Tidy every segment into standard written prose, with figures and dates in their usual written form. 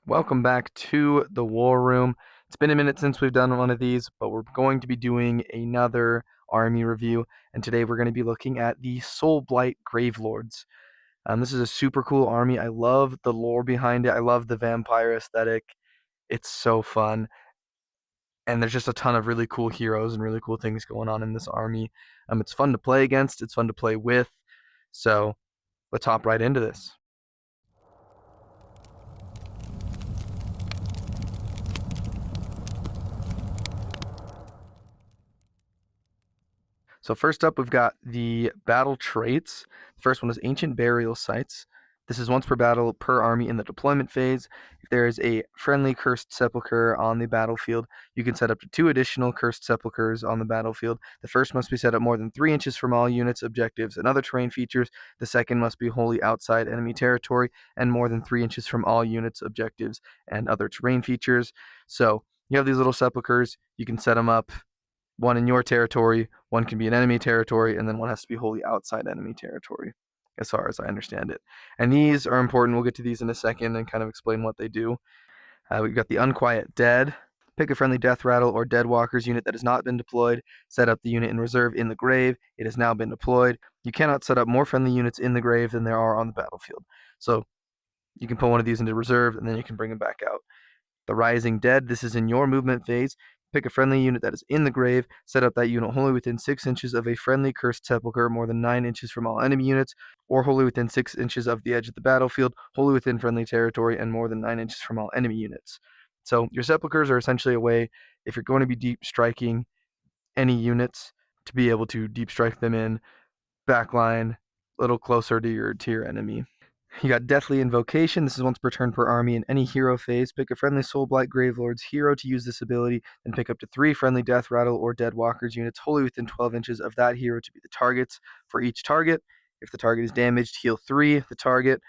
Welcome back to the War Room. It's been a minute since we've done one of these, but we're going to be doing another army review, and today we're going to be looking at the Soulblight Gravelords. This is a super cool army. I love the lore behind it. I love the vampire aesthetic. It's so fun, and there's just a ton of really cool heroes and really cool things going on in this army. It's fun to play against. It's fun to play with. So let's hop right into this. So first up, we've got the battle traits. The first one is Ancient Burial Sites. This is once per battle per army in the deployment phase. If there is a friendly Cursed Sepulchre on the battlefield, you can set up to 2 additional Cursed Sepulchres on the battlefield. The first must be set up more than 3 inches from all units, objectives, and other terrain features. The second must be wholly outside enemy territory and more than 3 inches from all units, objectives, and other terrain features. So you have these little sepulchres. You can set them up. One in your territory, one can be in enemy territory, and then one has to be wholly outside enemy territory, as far as I understand it. And these are important. We'll get to these in a second and kind of explain what they do. We've got the Unquiet Dead. Pick a friendly Death Rattle or Dead Walkers unit that has not been deployed. Set up the unit in reserve in the grave. It has now been deployed. You cannot set up more friendly units in the grave than there are on the battlefield. So you can put one of these into reserve, and then you can bring them back out. The Rising Dead. This is in your movement phase. Pick a friendly unit that is in the grave. Set up that unit wholly within 6 inches of a friendly Cursed Sepulchre, more than 9 inches from all enemy units, or wholly within 6 inches of the edge of the battlefield, wholly within friendly territory, and more than 9 inches from all enemy units. So your sepulchres are essentially a way, if you're going to be deep striking any units, to be able to deep strike them in backline, a little closer to your enemy. You got Deathly Invocation. This is once per turn per army in any hero phase. Pick a friendly Soulblight Gravelords hero to use this ability, then pick up to 3 friendly Death Rattle or Dead Walkers units wholly within 12 inches of that hero to be the targets for each target. If the target is damaged, heal 3 the target.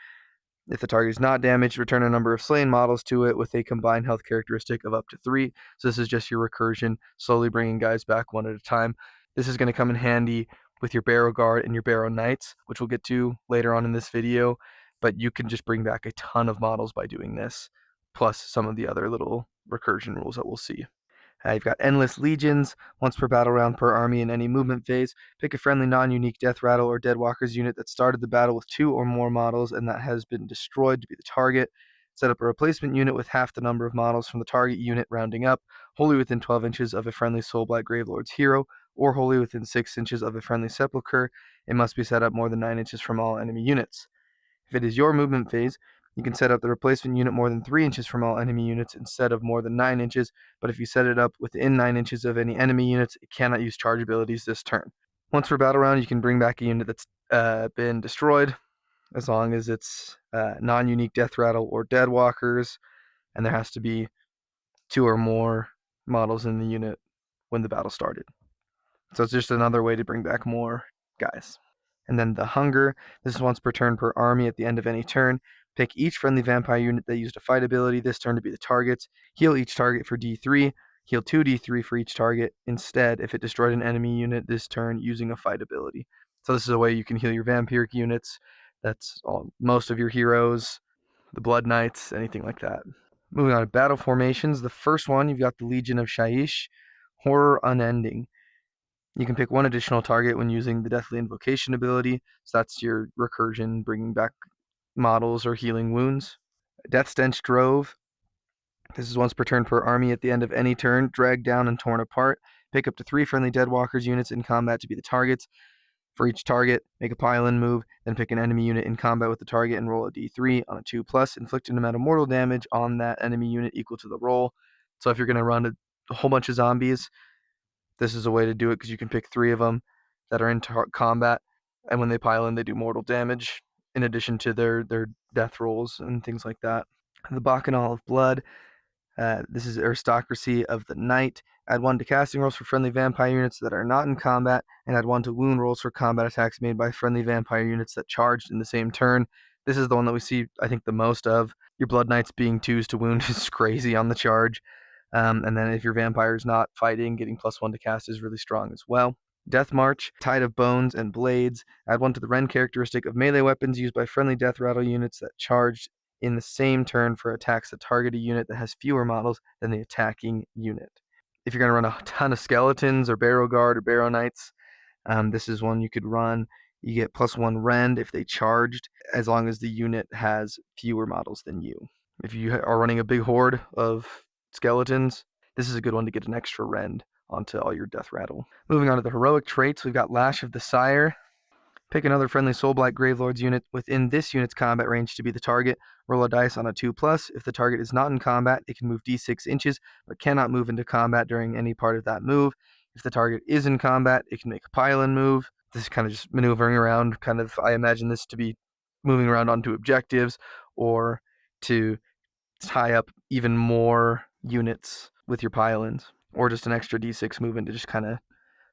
If the target is not damaged, return a number of slain models to it with a combined health characteristic of up to 3. So this is just your recursion, slowly bringing guys back one at a time. This is going to come in handy with your Barrow Guard and your Barrow Knights, which we'll get to later on in this video. But you can just bring back a ton of models by doing this, plus some of the other little recursion rules that we'll see. You've got Endless Legions, once per battle round per army in any movement phase. Pick a friendly non-unique Death Rattle or Dead Walkers unit that started the battle with 2 or more models and that has been destroyed to be the target. Set up a replacement unit with half the number of models from the target unit, rounding up, wholly within 12 inches of a friendly Soulblight Gravelords hero, or wholly within 6 inches of a friendly Sepulchre. It must be set up more than 9 inches from all enemy units. If it is your movement phase, you can set up the replacement unit more than 3 inches from all enemy units instead of more than 9 inches, but if you set it up within 9 inches of any enemy units, it cannot use charge abilities this turn. Once per battle round, you can bring back a unit that's been destroyed, as long as it's non-unique Death Rattle or Dead Walkers, and there has to be 2 or more models in the unit when the battle started. So it's just another way to bring back more guys. And then the Hunger. This is once per turn per army at the end of any turn. Pick each friendly vampire unit that used a fight ability this turn to be the targets. Heal each target for D3. Heal 2 D3 for each target instead if it destroyed an enemy unit this turn using a fight ability. So this is a way you can heal your vampiric units. That's most of your heroes, the Blood Knights, anything like that. Moving on to battle formations. The first one, you've got the Legion of Shaiish, Horror Unending. You can pick 1 additional target when using the Deathly Invocation ability, so that's your recursion, bringing back models or healing wounds. Death Stench Drove. This is once per turn per army at the end of any turn, dragged down and torn apart. Pick up to 3 friendly Dead Walkers units in combat to be the targets. For each target, make a pile-in move, then pick an enemy unit in combat with the target and roll a d3 on a 2+, inflict an amount of mortal damage on that enemy unit equal to the roll. So if you're going to run a whole bunch of zombies, this is a way to do it because you can pick 3 of them that are in combat, and when they pile in, they do mortal damage in addition to their death rolls and things like that. The Bacchanal of Blood. This is Aristocracy of the Night. Add 1 to casting rolls for friendly vampire units that are not in combat, and add 1 to wound rolls for combat attacks made by friendly vampire units that charged in the same turn. This is the one that we see, I think, the most of. Your Blood Knights being 2s to wound is crazy on the charge. And then if your vampire is not fighting, getting +1 to cast is really strong as well. Death March, Tide of Bones and Blades. Add 1 to the Rend characteristic of melee weapons used by friendly Death Rattle units that charged in the same turn for attacks that target a unit that has fewer models than the attacking unit. If you're going to run a ton of skeletons or Barrow Guard or Barrow Knights, this is one you could run. You get +1 rend if they charged, as long as the unit has fewer models than you. If you are running a big horde of skeletons, this is a good one to get an extra rend onto all your death rattle. Moving on to the heroic traits, we've got Lash of the Sire. Pick another friendly Soulblight Gravelords unit within this unit's combat range to be the target. Roll a dice on a 2+. If the target is not in combat, it can move d6 inches, but cannot move into combat during any part of that move. If the target is in combat, it can make a pile-in move. This is kind of just maneuvering around, I imagine this to be moving around onto objectives, or to tie up even more units with your pile-ins, or just an extra d6 movement to just kind of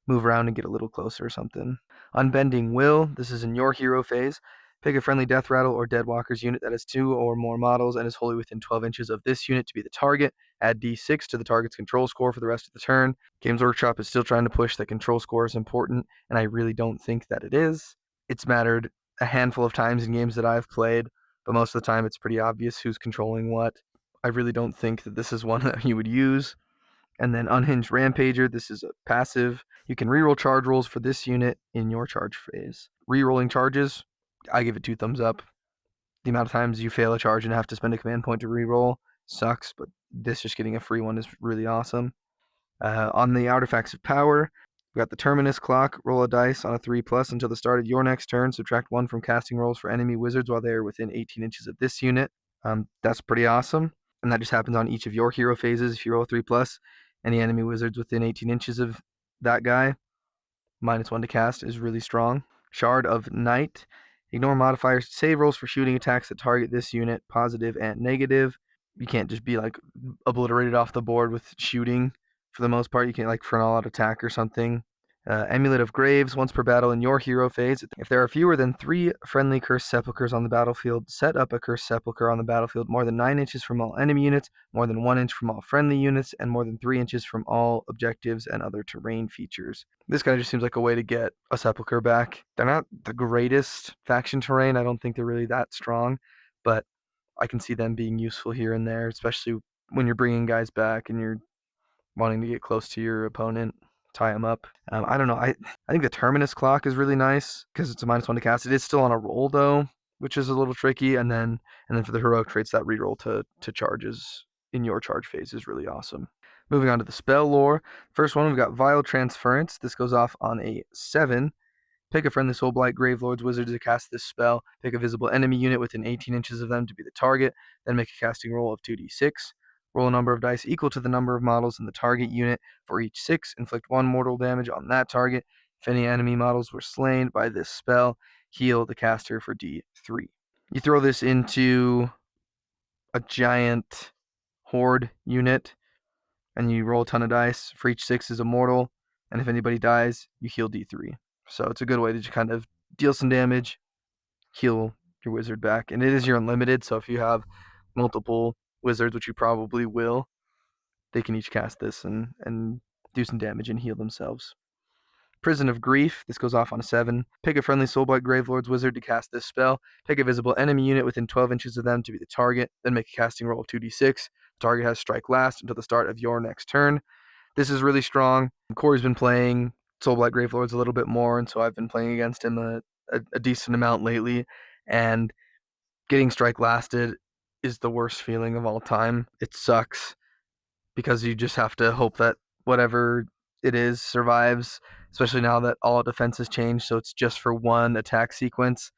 move around and get a little closer or something. Unbending Will, this is in your hero phase. Pick a friendly Death Rattle or Deadwalkers unit that has 2 or more models and is wholly within 12 inches of this unit to be the target. Add d6 to the target's control score for the rest of the turn. Games Workshop is still trying to push that control score is important, and I really don't think that it is. It's mattered a handful of times in games that I've played, but most of the time it's pretty obvious who's controlling what. I really don't think that this is one that you would use. And then Unhinged Rampager, this is a passive. You can reroll charge rolls for this unit in your charge phase. Rerolling charges, I give it 2 thumbs up. The amount of times you fail a charge and have to spend a command point to reroll sucks, but this just getting a free one is really awesome. On the Artifacts of Power, we got the Terminus Clock. Roll a dice on a 3+ until the start of your next turn. Subtract 1 from casting rolls for enemy wizards while they are within 18 inches of this unit. That's pretty awesome. And that just happens on each of your hero phases. If you roll a 3+, any enemy wizards within 18 inches of that guy, -1 to cast is really strong. Shard of Night. Ignore modifiers to save rolls for shooting attacks that target this unit, positive and negative. You can't just be like obliterated off the board with shooting for the most part. You can for an all-out attack or something. Amulet of Graves, once per battle in your hero phase. If there are fewer than 3 friendly Cursed Sepulchres on the battlefield, set up a Cursed Sepulchre on the battlefield more than 9 inches from all enemy units, more than 1 inch from all friendly units, and more than 3 inches from all objectives and other terrain features. This kind of just seems like a way to get a Sepulchre back. They're not the greatest faction terrain. I don't think they're really that strong, but I can see them being useful here and there, especially when you're bringing guys back and you're wanting to get close to your opponent, tie them up. I don't know. I think the Terminus Clock is really nice because it's a -1 to cast. It is still on a roll though, which is a little tricky. And then for the heroic traits, that reroll to charges in your charge phase is really awesome. Moving on to the spell lore. First one, we've got Vile Transference. This goes off on a 7. Pick a friendly Soulblight Gravelords wizard to cast this spell. Pick a visible enemy unit within 18 inches of them to be the target. Then make a casting roll of 2d6. Roll a number of dice equal to the number of models in the target unit. For each 6, inflict 1 mortal damage on that target. If any enemy models were slain by this spell, heal the caster for d3. You throw this into a giant horde unit, and you roll a ton of dice. For each 6 is a mortal, and if anybody dies, you heal d3. So it's a good way to just kind of deal some damage, heal your wizard back. And it is your unlimited, so if you have multiple wizards, which you probably will, they can each cast this and do some damage and heal themselves. Prison of Grief. This goes off on a 7. Pick a friendly Soulblight Gravelords wizard to cast this spell. Pick a visible enemy unit within 12 inches of them to be the target. Then make a casting roll of 2d6. The target has strike last until the start of your next turn. This is really strong. Corey's been playing Soulblight Gravelords a little bit more, and so I've been playing against him a decent amount lately. And getting strike lasted is the worst feeling of all time. It sucks because you just have to hope that whatever it is survives, especially now that all defense has changed, so it's just for one attack sequence.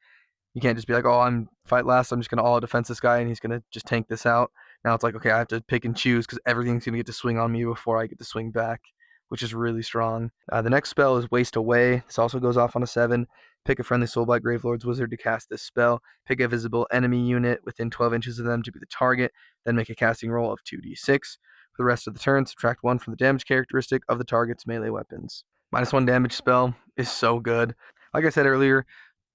You can't just be like, oh, I'm fight last, I'm just going to all defense this guy and he's going to just tank this out. Now it's like, okay, I have to pick and choose because everything's going to get to swing on me before I get to swing back, which is really strong. The next spell is Waste Away. This also goes off on a 7. Pick a friendly Soulblight Gravelords wizard to cast this spell. Pick a visible enemy unit within 12 inches of them to be the target. Then make a casting roll of 2d6. For the rest of the turn, subtract 1 from the damage characteristic of the target's melee weapons. -1 damage spell is so good. Like I said earlier,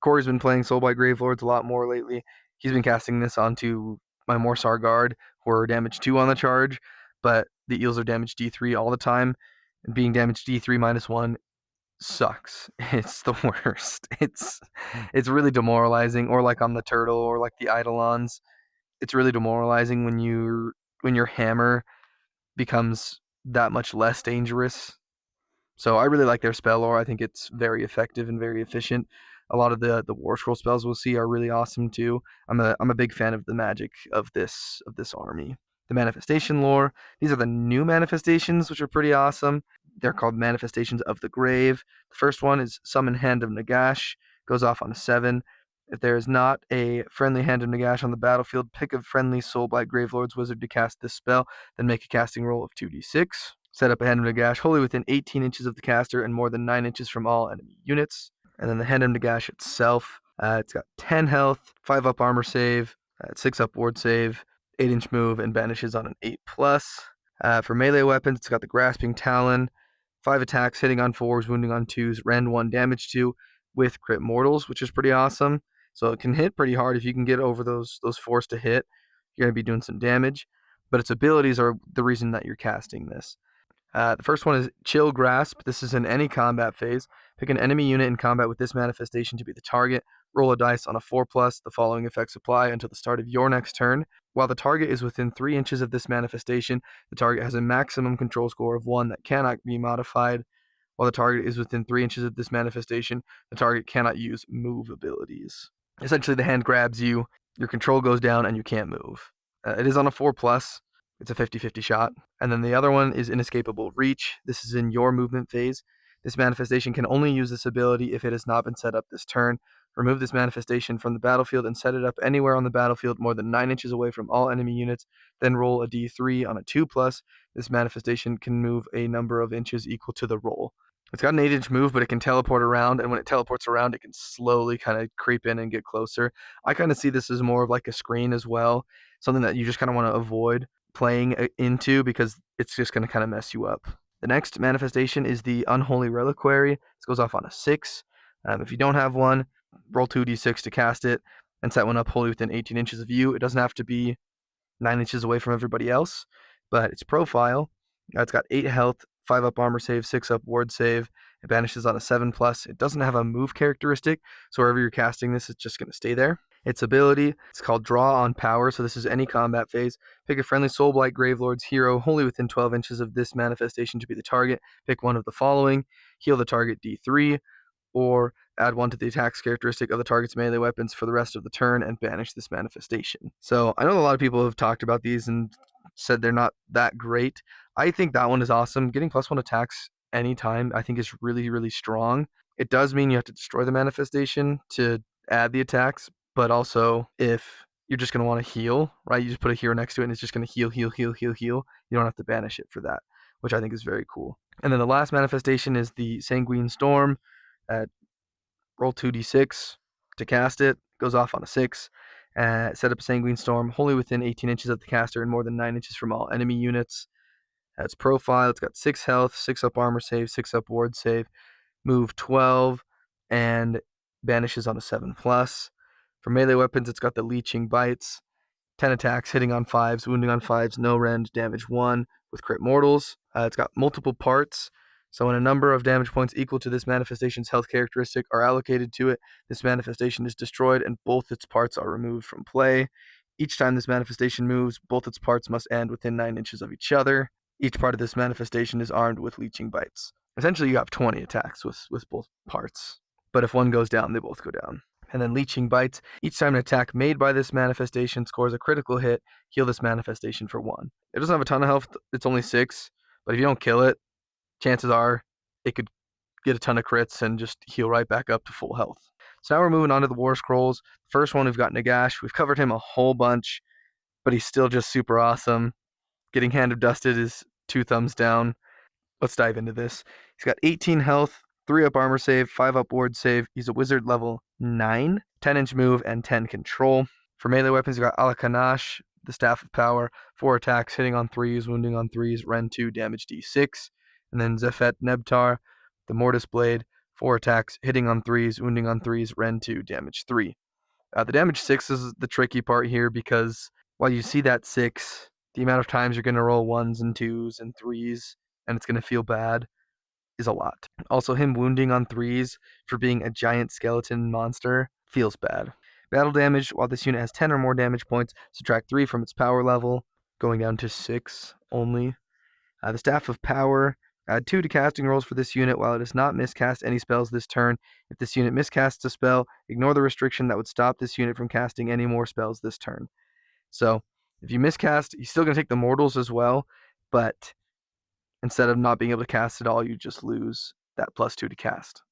Corey's been playing Soulblight Gravelords a lot more lately. He's been casting this onto my Morsar Guard, who are damage 2 on the charge, but the eels are damage d3 all the time, and being damage d3 -1 sucks. It's the worst. It's really demoralizing, or like on the turtle or like the Eidolons. it's really demoralizing when your hammer becomes that much less dangerous. So I really like their spell lore. I think it's very effective and very efficient. A lot of the War Scroll spells we'll see are really awesome too. I'm a big fan of the magic of this army. The manifestation lore. These are the new manifestations, which are pretty awesome. They're called manifestations of the grave. The first one is Summon Hand of Nagash. Goes off on a 7. If there is not a friendly Hand of Nagash on the battlefield, pick a friendly Soulblight Gravelords wizard to cast this spell, then make a casting roll of 2d6. Set up a Hand of Nagash wholly within 18 inches of the caster and more than 9 inches from all enemy units. And then the Hand of Nagash itself, it's got 10 health, 5 up armor save, 6 up ward save, 8-inch move, and banishes on an 8+. For melee weapons, it's got the Grasping Talon, 5 attacks, hitting on 4s, wounding on 2s, rend 1, damage 2, with crit mortals, which is pretty awesome. So it can hit pretty hard. If you can get over those 4s to hit, you're going to be doing some damage. But its abilities are the reason that you're casting this. The first one is Chill Grasp. This is in any combat phase. Pick an enemy unit in combat with this manifestation to be the target. Roll a dice on a 4+. The following effects apply until the start of your next turn. While the target is within 3 inches of this manifestation, the target has a maximum control score of 1 that cannot be modified. While the target is within 3 inches of this manifestation, the target cannot use move abilities. Essentially, the hand grabs you, your control goes down, and you can't move. It is on a 4+. It's a 50-50 shot. And then the other one is Inescapable Reach. This is in your movement phase. This manifestation can only use this ability if it has not been set up this turn. Remove this manifestation from the battlefield and set it up anywhere on the battlefield more than 9 inches away from all enemy units. Then roll a d3 on a 2+. This manifestation can move a number of inches equal to the roll. It's got an 8-inch move, but it can teleport around, and when it teleports around, it can slowly kind of creep in and get closer. I kind of see this as more of like a screen as well, something that you just kind of want to avoid playing into because it's just going to kind of mess you up. The next manifestation is the Unholy Reliquary. This goes off on a 6. If you don't have one, roll 2d6 to cast it and set one up wholly within 18 inches of you. It doesn't have to be 9 inches away from everybody else, but its profile, it's got 8 health, 5 up armor save, 6 up ward save. It banishes on a 7+. It doesn't have a move characteristic, so wherever you're casting this, it's just going to stay there. Its ability, it's called Draw on Power, so this is any combat phase. Pick a friendly Soulblight Gravelords hero wholly within 12 inches of this manifestation to be the target. Pick one of the following. Heal the target d3, or add 1 to the attacks characteristic of the target's melee weapons for the rest of the turn and banish this manifestation. So I know a lot of people have talked about these and said they're not that great. I think that one is awesome. Getting +1 attacks anytime I think is really, really strong. It does mean you have to destroy the manifestation to add the attacks, but also if you're just going to want to heal, right? You just put a hero next to it and it's just going to heal. You don't have to banish it for that, which I think is very cool. And then the last manifestation is the Sanguine Storm. Roll 2d6 to cast it. Goes off on a 6. Set up a Sanguine Storm wholly within 18 inches of the caster and more than 9 inches from all enemy units. Its profile, it's got 6 health, 6 up armor save, 6 up ward save, move 12, and banishes on a 7+. For melee weapons, it's got the Leeching Bites, 10 attacks, hitting on 5s, wounding on 5s, no rend, damage 1 with crit mortals. It's got multiple parts, so when a number of damage points equal to this manifestation's health characteristic are allocated to it, this manifestation is destroyed and both its parts are removed from play. Each time this manifestation moves, both its parts must end within 9 inches of each other. Each part of this manifestation is armed with Leeching Bites. Essentially, you have 20 attacks with both parts, but if one goes down, they both go down. And then Leeching Bites. Each time an attack made by this manifestation scores a critical hit, heal this manifestation for 1. It doesn't have a ton of health, it's only 6, but if you don't kill it, chances are it could get a ton of crits and just heal right back up to full health. So now we're moving on to the War Scrolls. First one, we've got Nagash. We've covered him a whole bunch, but he's still just super awesome. Getting Hand of Dusted is 2 thumbs down. Let's dive into this. He's got 18 health, 3 up armor save, 5 up ward save. He's a wizard level 9, 10-inch move, and 10 control. For melee weapons, we've got Alakanash, the Staff of Power, 4 attacks, hitting on 3s, wounding on 3s, rend 2, damage d6. And then Zephet Nebtar, the Mortis Blade, 4 attacks, hitting on 3s, wounding on 3s, rend 2, damage 3. The damage 6 is the tricky part here because while you see that 6, the amount of times you're going to roll 1s and 2s and 3s, and it's going to feel bad, is a lot. Also, him wounding on 3s for being a giant skeleton monster feels bad. Battle damage, while this unit has 10 or more damage points, subtract 3 from its power level, going down to 6 only. The Staff of Power, add 2 to casting rolls for this unit while it does not miscast any spells this turn. If this unit miscasts a spell, ignore the restriction that would stop this unit from casting any more spells this turn. So, if you miscast, you're still going to take the mortals as well, but instead of not being able to cast at all, you just lose that +2 to cast.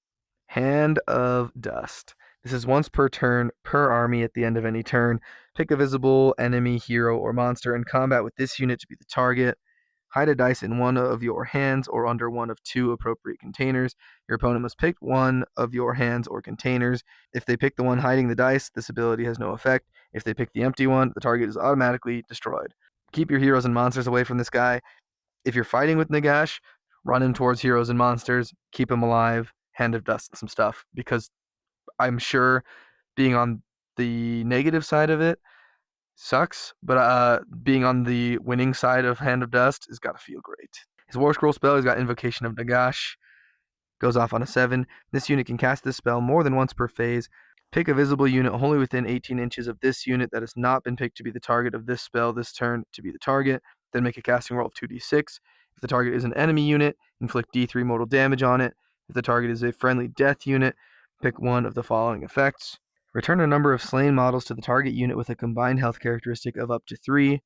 Hand of Dust. This is once per turn per army at the end of any turn. Pick a visible enemy, hero, or monster in combat with this unit to be the target. Hide a dice in one of your hands or under one of 2 appropriate containers. Your opponent must pick one of your hands or containers. If they pick the one hiding the dice, this ability has no effect. If they pick the empty one, the target is automatically destroyed. Keep your heroes and monsters away from this guy. If you're fighting with Nagash, run him towards heroes and monsters, keep him alive, Hand of Dust and some stuff, because I'm sure being on the negative side of it sucks, but being on the winning side of Hand of Dust has got to feel great. His War Scroll spell, he's got Invocation of Nagash, goes off on a 7. This unit can cast this spell more than once per phase. Pick a visible unit wholly within 18 inches of this unit that has not been picked to be the target of this spell this turn to be the target. Then make a casting roll of 2d6. If the target is an enemy unit, inflict d3 mortal damage on it. If the target is a friendly death unit, pick one of the following effects. Return a number of slain models to the target unit with a combined health characteristic of up to 3.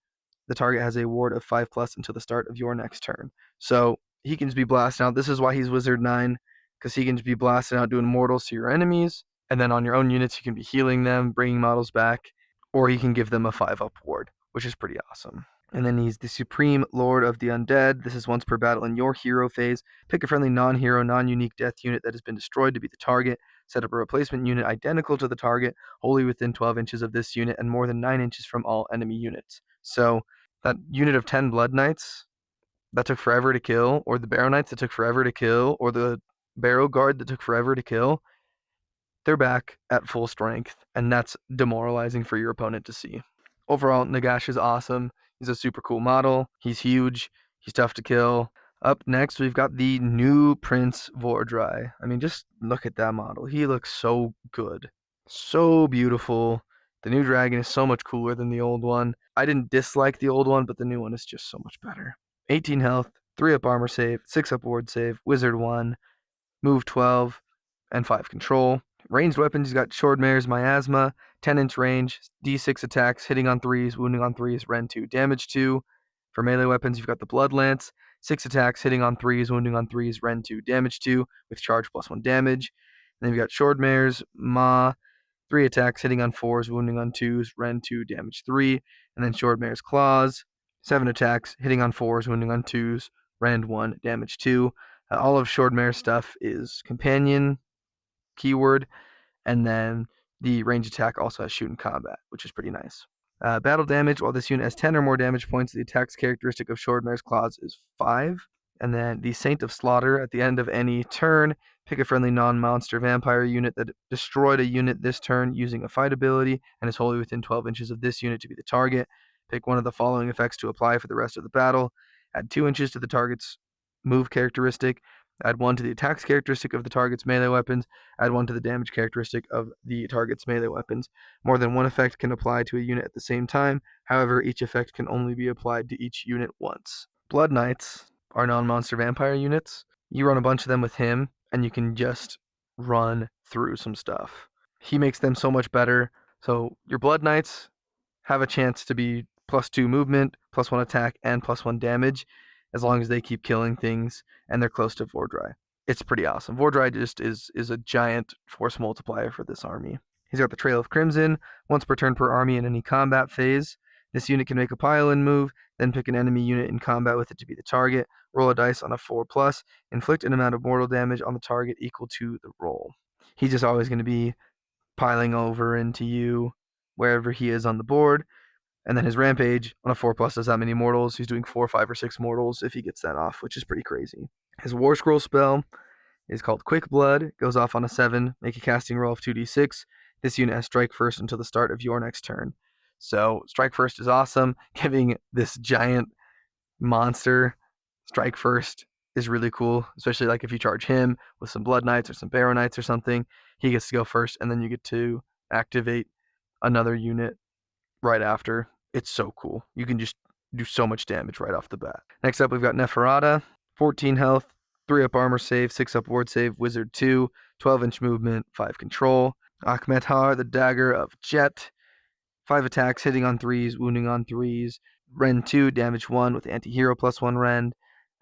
The target has a ward of 5+ until the start of your next turn. So he can just be blasting out. This is why he's Wizard 9, because he can just be blasting out doing mortals to your enemies, and then on your own units you can be healing them, bringing models back, or he can give them a 5-up ward, which is pretty awesome. And then he's the Supreme Lord of the Undead. This is once per battle in your hero phase. Pick a friendly non-hero, non-unique death unit that has been destroyed to be the target. Set up a replacement unit identical to the target, wholly within 12 inches of this unit and more than 9 inches from all enemy units. So that unit of 10 Blood Knights that took forever to kill, or the Barrow Knights that took forever to kill, or the Barrow Guard that took forever to kill, they're back at full strength, and that's demoralizing for your opponent to see. Overall, Nagash is awesome. He's a super cool model. He's huge. He's tough to kill. Up next, we've got the new Prince Vordry. I mean, just look at that model. He looks so good. So beautiful. The new dragon is so much cooler than the old one. I didn't dislike the old one, but the new one is just so much better. 18 health, 3-up armor save, 6-up ward save, Wizard 1, move 12, and 5 control. Ranged weapons, he's got Swordmare's Miasma, 10-inch range, d6 attacks, hitting on 3s, wounding on 3s, Ren 2, damage 2. For melee weapons, you've got the Blood Lance, 6 attacks, hitting on 3s, wounding on 3s, Ren 2, damage 2, with charge +1 damage. And then you've got Swordmare's Ma, 3 attacks, hitting on 4s, wounding on 2s, Ren 2, damage 3. And then Swordmare's Claws, 7 attacks, hitting on 4s, wounding on 2s, Rend 1, damage 2. All of Swordmare's stuff is companion keyword, and then the range attack also has shoot in combat, which is pretty nice. Battle damage, while this unit has 10 or more damage points, the attack's characteristic of Swordmare's Claws is 5. And then the Saint of Slaughter, at the end of any turn, pick a friendly non-monster vampire unit that destroyed a unit this turn using a fight ability and is wholly within 12 inches of this unit to be the target. Pick one of the following effects to apply for the rest of the battle. Add 2 inches to the target's move characteristic. Add 1 to the attacks characteristic of the target's melee weapons. Add 1 to the damage characteristic of the target's melee weapons. More than one effect can apply to a unit at the same time. However, each effect can only be applied to each unit once. Blood Knights are non-monster vampire units. You run a bunch of them with him, and you can just run through some stuff. He makes them so much better. So your Blood Knights have a chance to be +2 movement, +1 attack, and +1 damage, as long as they keep killing things and they're close to Vordry. It's pretty awesome. Vordry just is a giant force multiplier for this army. He's got the Trail of Crimson, once per turn per army in any combat phase. This unit can make a pile-in move, then pick an enemy unit in combat with it to be the target, roll a dice on a 4+, inflict an amount of mortal damage on the target equal to the roll. He's just always going to be piling over into you wherever he is on the board. And then his Rampage on a 4+ does that many mortals. He's doing 4, 5, or 6 mortals if he gets that off, which is pretty crazy. His War Scroll spell is called Quick Blood. Goes off on a 7. Make a casting roll of 2d6. This unit has Strike First until the start of your next turn. So Strike First is awesome. Giving this giant monster Strike First is really cool, especially like if you charge him with some Blood Knights or some Barrow Knights or something. He gets to go first, and then you get to activate another unit right after. It's so cool. You can just do so much damage right off the bat. Next up, we've got Neferata, 14 health, 3 up armor save, 6 up ward save, wizard 2, 12-inch movement, 5 control. Akhmetar, the dagger of Jet, 5 attacks, hitting on 3s, wounding on 3s. Rend 2, damage 1 with anti-hero plus 1 rend.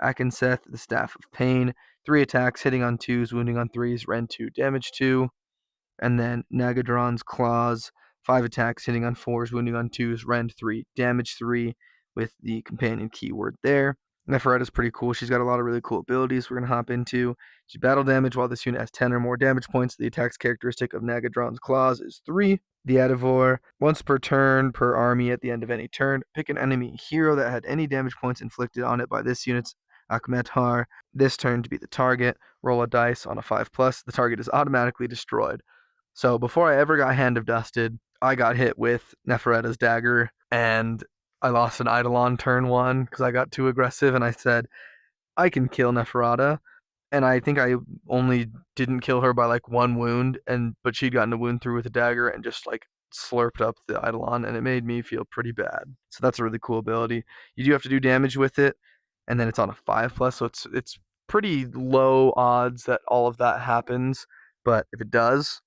Akinseth, the staff of pain, 3 attacks, hitting on 2s, wounding on 3s, rend 2, damage 2. And then Nagadron's claws, 5 attacks, hitting on 4s, wounding on 2s, rend 3, damage 3 with the companion keyword there. Neferata's pretty cool. She's got a lot of really cool abilities we're going to hop into. She battle damage while this unit has 10 or more damage points. The attack's characteristic of Nagadron's claws is 3. The Adivore, once per turn per army at the end of any turn, pick an enemy hero that had any damage points inflicted on it by this unit's Akhmetar this turn to be the target. Roll a dice on a 5+. The target is automatically destroyed. So before I ever got Hand of Dusted, I got hit with Neferata's dagger, and I lost an Eidolon turn 1 because I got too aggressive, and I said, I can kill Neferata. And I think I only didn't kill her by like 1 wound, but she'd gotten a wound through with a dagger and just like slurped up the Eidolon, and it made me feel pretty bad. So that's a really cool ability. You do have to do damage with it, and then it's on a 5+, so it's pretty low odds that all of that happens, but if it does,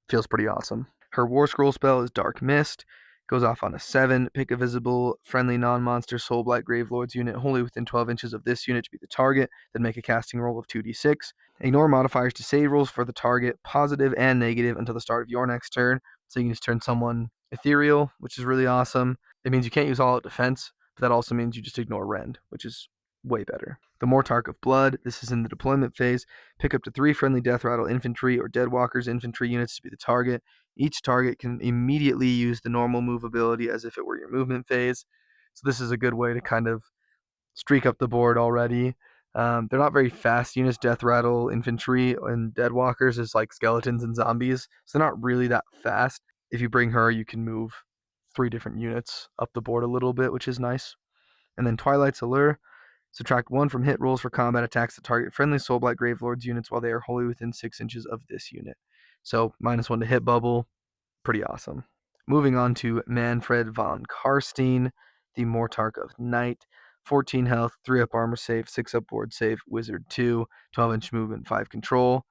feels pretty awesome. Her War Scroll spell is Dark Mist. Goes off on a 7. Pick a visible, friendly non-monster Soulblight Gravelords unit wholly within 12 inches of this unit to be the target, then make a casting roll of 2d6. Ignore modifiers to save rolls for the target, positive and negative, until the start of your next turn. So you can just turn someone ethereal, which is really awesome. It means you can't use all-out defense, but that also means you just ignore rend, which is way better. The Mortarch of Blood, this is in the deployment phase. Pick up to 3 friendly Death Rattle infantry or Deadwalkers infantry units to be the target. Each target can immediately use the normal move ability as if it were your movement phase. So this is a good way to kind of streak up the board already. They're not very fast units. Death Rattle infantry and Deadwalkers is like skeletons and zombies, so they're not really that fast. If you bring her, you can move 3 different units up the board a little bit, which is nice. And then Twilight's Allure. Subtract 1 from hit rolls for combat attacks that target friendly Soulblight Gravelords units while they are wholly within 6 inches of this unit. So -1 to hit bubble, pretty awesome. Moving on to Manfred von Karstein, the Mortarch of Night. 14 health, 3 up armor save, 6 up ward save, wizard 2, 12-inch movement, 5 control.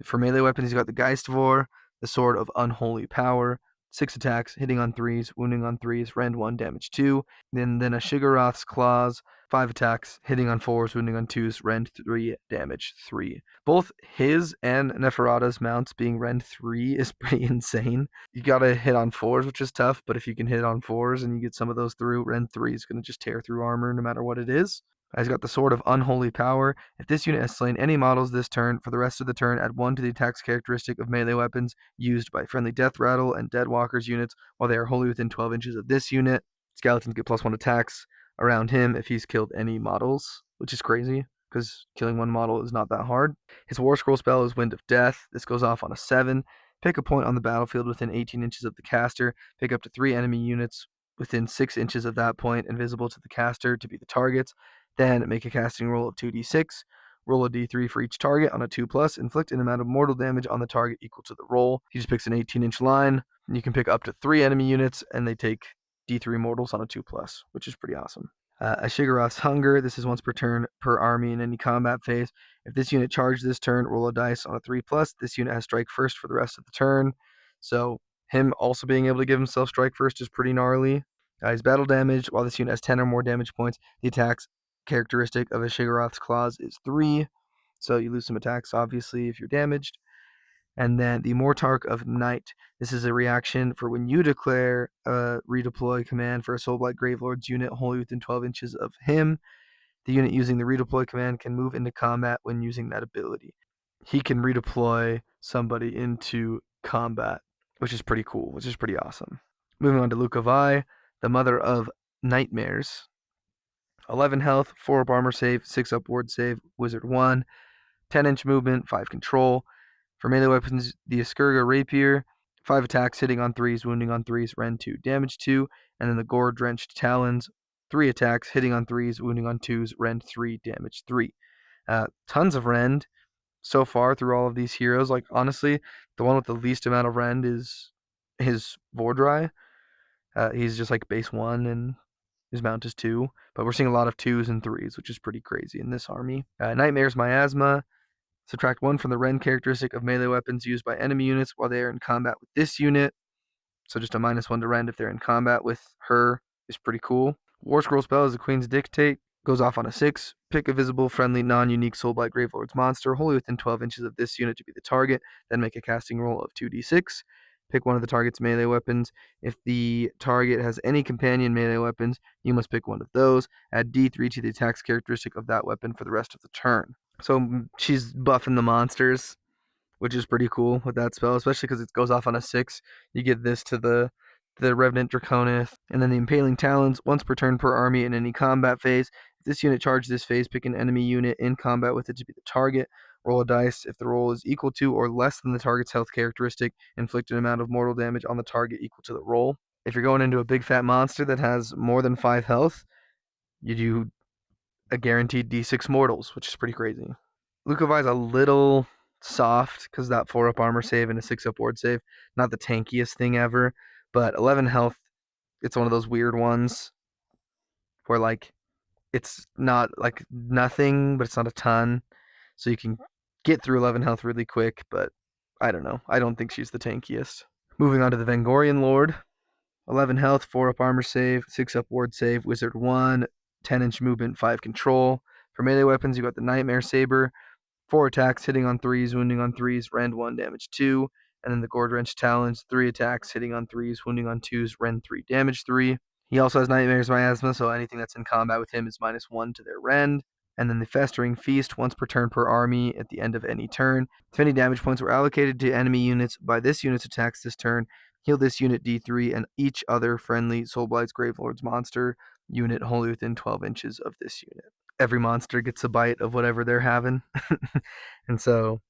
For melee weapons, he's got the Geistvor, the Sword of Unholy Power, 6 attacks, hitting on 3s, wounding on 3s, rend 1, damage 2. Then a Shigarath's Claws, 5 attacks, hitting on 4s, wounding on 2s, rend 3, damage 3. Both his and Neferata's mounts being rend 3 is pretty insane. You gotta hit on 4s, which is tough, but if you can hit on 4s and you get some of those through, rend 3 is gonna just tear through armor no matter what it is. He's got the Sword of Unholy Power. If this unit has slain any models this turn, for the rest of the turn, add 1 to the attack's characteristic of melee weapons used by friendly Death Rattle and Deadwalkers units while they are wholly within 12 inches of this unit. Skeletons get +1 attacks around him if he's killed any models, which is crazy, because killing 1 model is not that hard. His War Scroll spell is Wind of Death. This goes off on a 7. Pick a point on the battlefield within 18 inches of the caster. Pick up to 3 enemy units within 6 inches of that point and visible to the caster to be the targets. Then make a casting roll of 2d6. Roll a d3 for each target on a 2+. Inflict an amount of mortal damage on the target equal to the roll. He just picks an 18-inch line. And you can pick up to 3 enemy units, and they take d3 mortals on a 2+, which is pretty awesome. Ashigarath's Hunger. This is once per turn per army in any combat phase. If this unit charged this turn, roll a dice on a 3+. This unit has strike first for the rest of the turn. So him also being able to give himself strike first is pretty gnarly. His battle damage, while this unit has 10 or more damage points, the attack's characteristic of a Shigarath's Claws is 3, so you lose some attacks, obviously, if you're damaged. And then the Mortarch of Night. This is a reaction for when you declare a redeploy command for a Soulblight Gravelords unit wholly within 12 inches of him. The unit using the redeploy command can move into combat when using that ability. He can redeploy somebody into combat, which is pretty cool, which is pretty awesome. Moving on to Lukavai, the Mother of Nightmares. 11 health, 4 up armor save, 6 up ward save, wizard 1, 10-inch movement, 5 control. For melee weapons, the Eskurga Rapier, 5 attacks, hitting on 3s, wounding on 3s, rend 2, damage 2. And then the Gore-Drenched Talons, 3 attacks, hitting on 3s, wounding on 2s, rend 3, damage 3. Tons of rend so far through all of these heroes. Like, honestly, the one with the least amount of rend is his Vordry. He's just like base 1 and his mount is 2, but we're seeing a lot of 2s and 3s, which is pretty crazy in this army. Nightmare's Miasma. Subtract 1 from the Rend characteristic of melee weapons used by enemy units while they are in combat with this unit. So just a -1 to Rend if they're in combat with her is pretty cool. War Scroll spell is the Queen's Dictate. Goes off on a 6. Pick a visible, friendly, non-unique Soulblight Gravelords monster wholly within 12 inches of this unit to be the target. Then make a casting roll of 2d6. Pick one of the target's melee weapons. If the target has any companion melee weapons, you must pick one of those. Add d3 to the attack's characteristic of that weapon for the rest of the turn. So she's buffing the monsters, which is pretty cool with that spell, especially because it goes off on a 6. You get this to the Revenant Draconith, and then the Impaling Talons, once per turn per army in any combat phase. If this unit charges this phase, pick an enemy unit in combat with it to be the target. Roll a dice. If the roll is equal to or less than the target's health characteristic, inflict an amount of mortal damage on the target equal to the roll. If you're going into a big fat monster that has more than 5 health, you do a guaranteed d6 mortals, which is pretty crazy. Lukovai's a little soft because that 4-up armor save and a 6-up ward save. Not the tankiest thing ever, but 11 health, it's one of those weird ones where, like, it's not, like, nothing, but it's not a ton. So you can get through 11 health really quick, but I don't know. I don't think she's the tankiest. Moving on to the Vengorian Lord. 11 health, 4-up armor save, 6-up ward save, Wizard 1, 10-inch movement, 5 control. For melee weapons, you got the Nightmare Saber. 4 attacks, hitting on 3s, wounding on 3s, rend 1, damage 2. And then the Gourd Wrench Talons, 3 attacks, hitting on 3s, wounding on 2s, rend 3, damage 3. He also has Nightmare's Miasma, so anything that's in combat with him is -1 to their rend. And then the Festering Feast, once per turn per army at the end of any turn. If any damage points were allocated to enemy units by this unit's attacks this turn, heal this unit d3 and each other friendly Soulblight's Gravelords monster unit wholly within 12 inches of this unit. Every monster gets a bite of whatever they're having. And so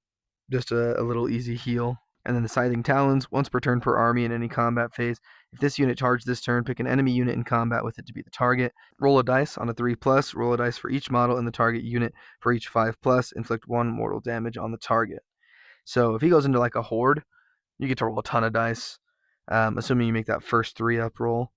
just a little easy heal. And then the Scything Talons, once per turn per army in any combat phase. If this unit charged this turn, pick an enemy unit in combat with it to be the target. Roll a dice on a 3+, roll a dice for each model in the target unit for each 5+, inflict 1 mortal damage on the target. So if he goes into like a horde, you get to roll a ton of dice, assuming you make that first 3-up roll.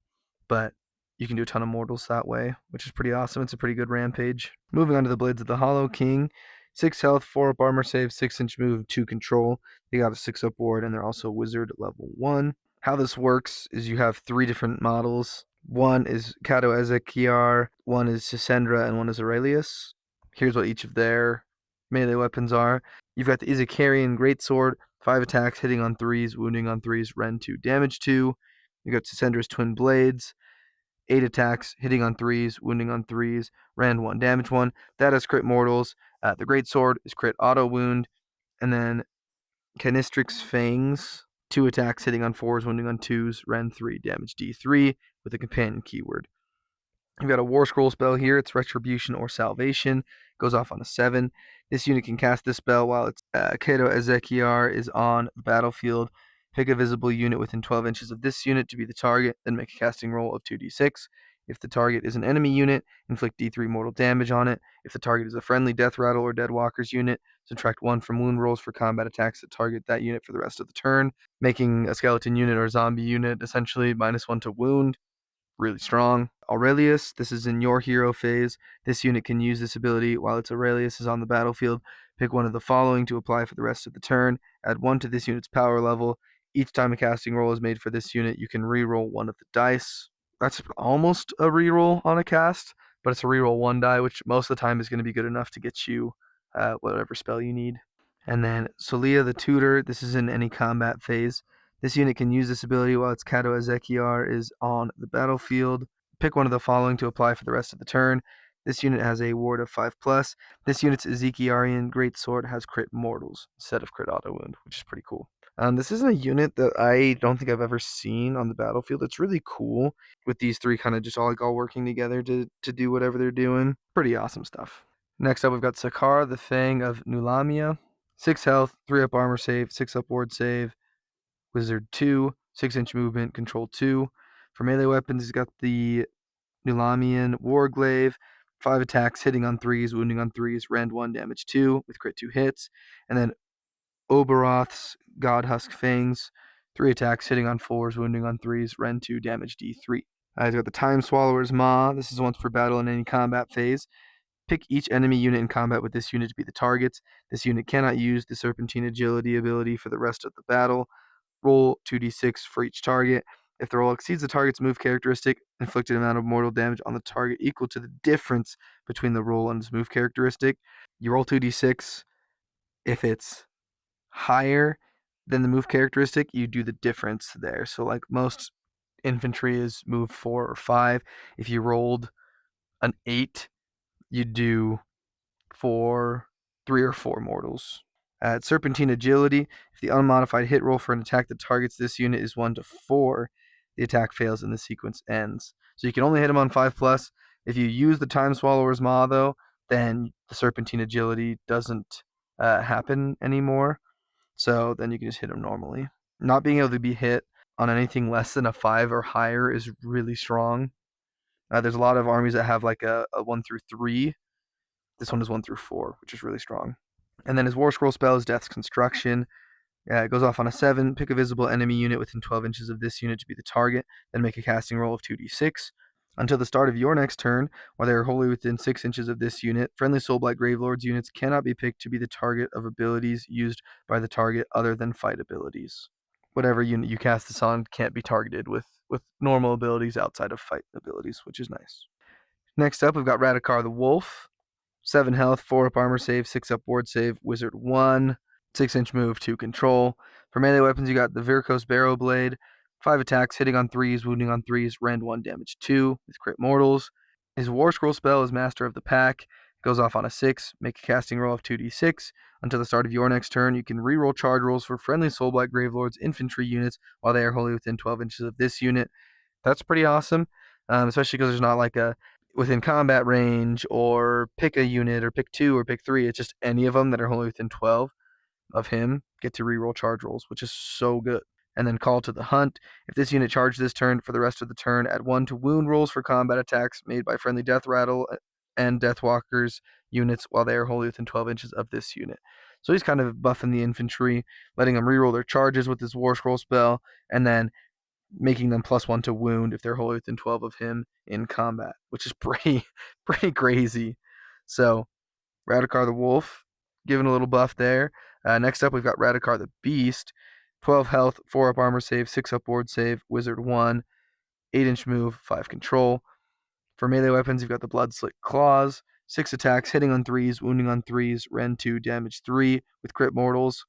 But you can do a ton of mortals that way, which is pretty awesome. It's a pretty good rampage. Moving on to the Blades of the Hollow King. 6 health, 4-up armor save, 6-inch move, 2 control. They got a 6-up ward, and they're also wizard level 1. How this works is you have 3 different models. One is Kato Ezekiar, one is Sisendra, and one is Aurelius. Here's what each of their melee weapons are. You've got the Izakarian Greatsword, 5 attacks, hitting on 3s, wounding on 3s, rend 2, damage 2. You got Sisendra's Twin Blades, 8 attacks, hitting on 3s, wounding on 3s, rend 1, damage 1. That is crit mortals. The Greatsword is crit auto wound. And then Canistrix Fangs, 2 attacks, hitting on 4s, wounding on 2s, rend 3, damage D3 with a companion keyword. You've got a War Scroll spell here. It's Retribution or Salvation. Goes off on a 7. This unit can cast this spell while its Kato Ezekiar is on the battlefield. Pick a visible unit within 12 inches of this unit to be the target, then make a casting roll of 2d6. If the target is an enemy unit, inflict d3 mortal damage on it. If the target is a friendly Death Rattle or Deadwalker's unit, subtract 1 from wound rolls for combat attacks that target that unit for the rest of the turn, making a skeleton unit or zombie unit essentially -1 to wound. Really strong. Aurelius, this is in your hero phase. This unit can use this ability while its Aurelius is on the battlefield. Pick one of the following to apply for the rest of the turn. Add 1 to this unit's power level. Each time a casting roll is made for this unit, you can re-roll 1 of the dice. That's almost a re-roll on a cast, but it's a re-roll 1 die, which most of the time is going to be good enough to get you whatever spell you need. And then Solia the Tutor, this is in any combat phase. This unit can use this ability while its Kato Ezekiar is on the battlefield. Pick one of the following to apply for the rest of the turn. This unit has a ward of 5+. This unit's Ezekiarian Greatsword has crit mortals instead of crit auto wound, which is pretty cool. This isn't a unit that I don't think I've ever seen on the battlefield. It's really cool with these 3 kind of just all working together to do whatever they're doing. Pretty awesome stuff. Next up, we've got Sakar, the Fang of Nulamia. 6 health, 3-up armor save, 6-up ward save, Wizard 2, 6-inch movement, control 2. For melee weapons, he's got the Nulamian Warglaive, 5 attacks, hitting on 3s, wounding on 3s, rend 1, damage 2, with crit 2 hits. And then Oberoth's Godhusk Fangs, 3 attacks, hitting on 4s, wounding on 3s, Rend 2, damage D3. He's got the Time Swallower's Maw. This is once per battle in any combat phase. Pick each enemy unit in combat with this unit to be the targets. This unit cannot use the Serpentine Agility ability for the rest of the battle. Roll 2d6 for each target. If the roll exceeds the target's move characteristic, inflicted amount of mortal damage on the target equal to the difference between the roll and its move characteristic. You roll 2d6. If it's higher than the move characteristic, you do the difference there. So like most infantry is move 4 or 5. If you rolled an 8, you do 3 or 4 mortals. At Serpentine Agility, if the unmodified hit roll for an attack that targets this unit is 1 to 4, the attack fails and the sequence ends. So you can only hit him on 5+. If you use the Time Swallower's Maw, though, then the Serpentine Agility doesn't happen anymore. So then you can just hit him normally. Not being able to be hit on anything less than a 5 or higher is really strong. There's a lot of armies that have like a 1 through 3. This one is 1 through 4, which is really strong. And then his War Scroll spell is Death's Construction. It goes off on a 7. Pick a visible enemy unit within 12 inches of this unit to be the target. Then make a casting roll of 2d6. Until the start of your next turn, while they are wholly within 6 inches of this unit, friendly Soulblight Gravelords units cannot be picked to be the target of abilities used by the target other than fight abilities. Whatever unit you cast this on can't be targeted with normal abilities outside of fight abilities, which is nice. Next up, we've got Radakar the Wolf. 7 health, 4 up armor save, 6 up ward save, wizard 1, 6-inch move, 2 control. For melee weapons, you got the Virkos Barrow Blade, 5 attacks, hitting on 3s, wounding on 3s, Rend 1, damage 2, with crit mortals. His War Scroll spell is Master of the Pack. It goes off on a 6. Make a casting roll of 2d6. Until the start of your next turn, you can reroll charge rolls for friendly Soulblight Gravelords infantry units while they are wholly within 12 inches of this unit. That's pretty awesome, especially because there's not like a within combat range or pick a unit or pick 2 or pick 3. It's just any of them that are wholly within 12 of him get to reroll charge rolls, which is so good. And then Call to the Hunt. If this unit charges this turn, for the rest of the turn, add 1 to wound rolls for combat attacks made by friendly Death Rattle and Deathwalkers units while they are wholly within 12 inches of this unit. So he's kind of buffing the infantry, letting them reroll their charges with his War Scroll spell, and then making them +1 to wound if they're wholly within 12 of him in combat, which is pretty crazy. So Radakar the Wolf, given a little buff there. Next up, we've got Radakar the Beast. 12 health, 4 up armor save, 6 up ward save, wizard 1, 8-inch move, 5 control. For melee weapons, you've got the Blood Slit Claws, 6 attacks, hitting on 3s, wounding on 3s, Rend 2, damage 3, with crit mortals.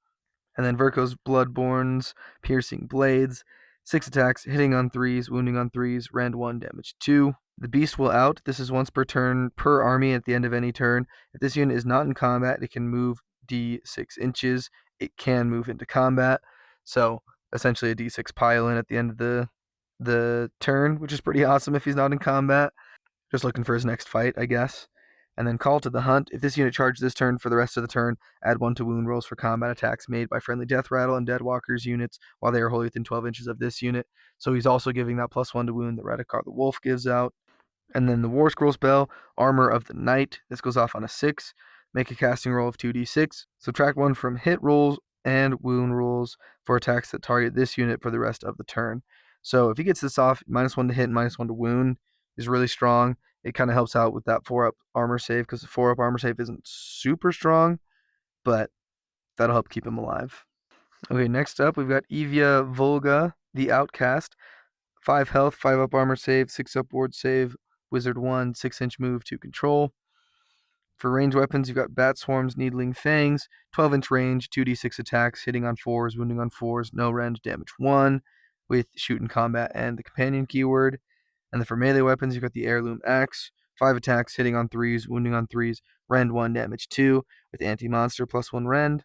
And then Virkos Bloodborne's Piercing Blades, 6 attacks, hitting on 3s, wounding on 3s, Rend 1, damage 2. The Beast will out. This is once per turn per army at the end of any turn. If this unit is not in combat, it can move d6 inches. It can move into combat. So essentially a d6 pile-in at the end of the turn, which is pretty awesome if he's not in combat. Just looking for his next fight, I guess. And then Call to the Hunt. If this unit charges this turn, for the rest of the turn, add 1 to wound rolls for combat attacks made by friendly Death Rattle and Deadwalkers units while they are wholly within 12 inches of this unit. So he's also giving that +1 to wound that Radakar the Wolf gives out. And then the War Scroll spell, Armor of the Knight. This goes off on a 6. Make a casting roll of 2d6. Subtract 1 from hit rolls and wound rolls for attacks that target this unit for the rest of the turn. So if he gets this off, -1 to hit and -1 to wound is really strong. It kind of helps out with that 4-up armor save because the 4-up armor save isn't super strong, but that'll help keep him alive. Okay, next up, we've got Evia Volga, the Outcast. 5 health, 5-up armor save, 6-up ward save, wizard 1, 6-inch move, 2 control. For range weapons, you've got Bat Swarms, Needling Fangs, 12-inch range, 2d6 attacks, hitting on 4s, wounding on 4s, no rend, damage 1, with shoot in combat and the companion keyword. And then for melee weapons, you've got the Heirloom Axe, 5 attacks, hitting on 3s, wounding on 3s, rend 1, damage 2, with anti-monster +1 rend.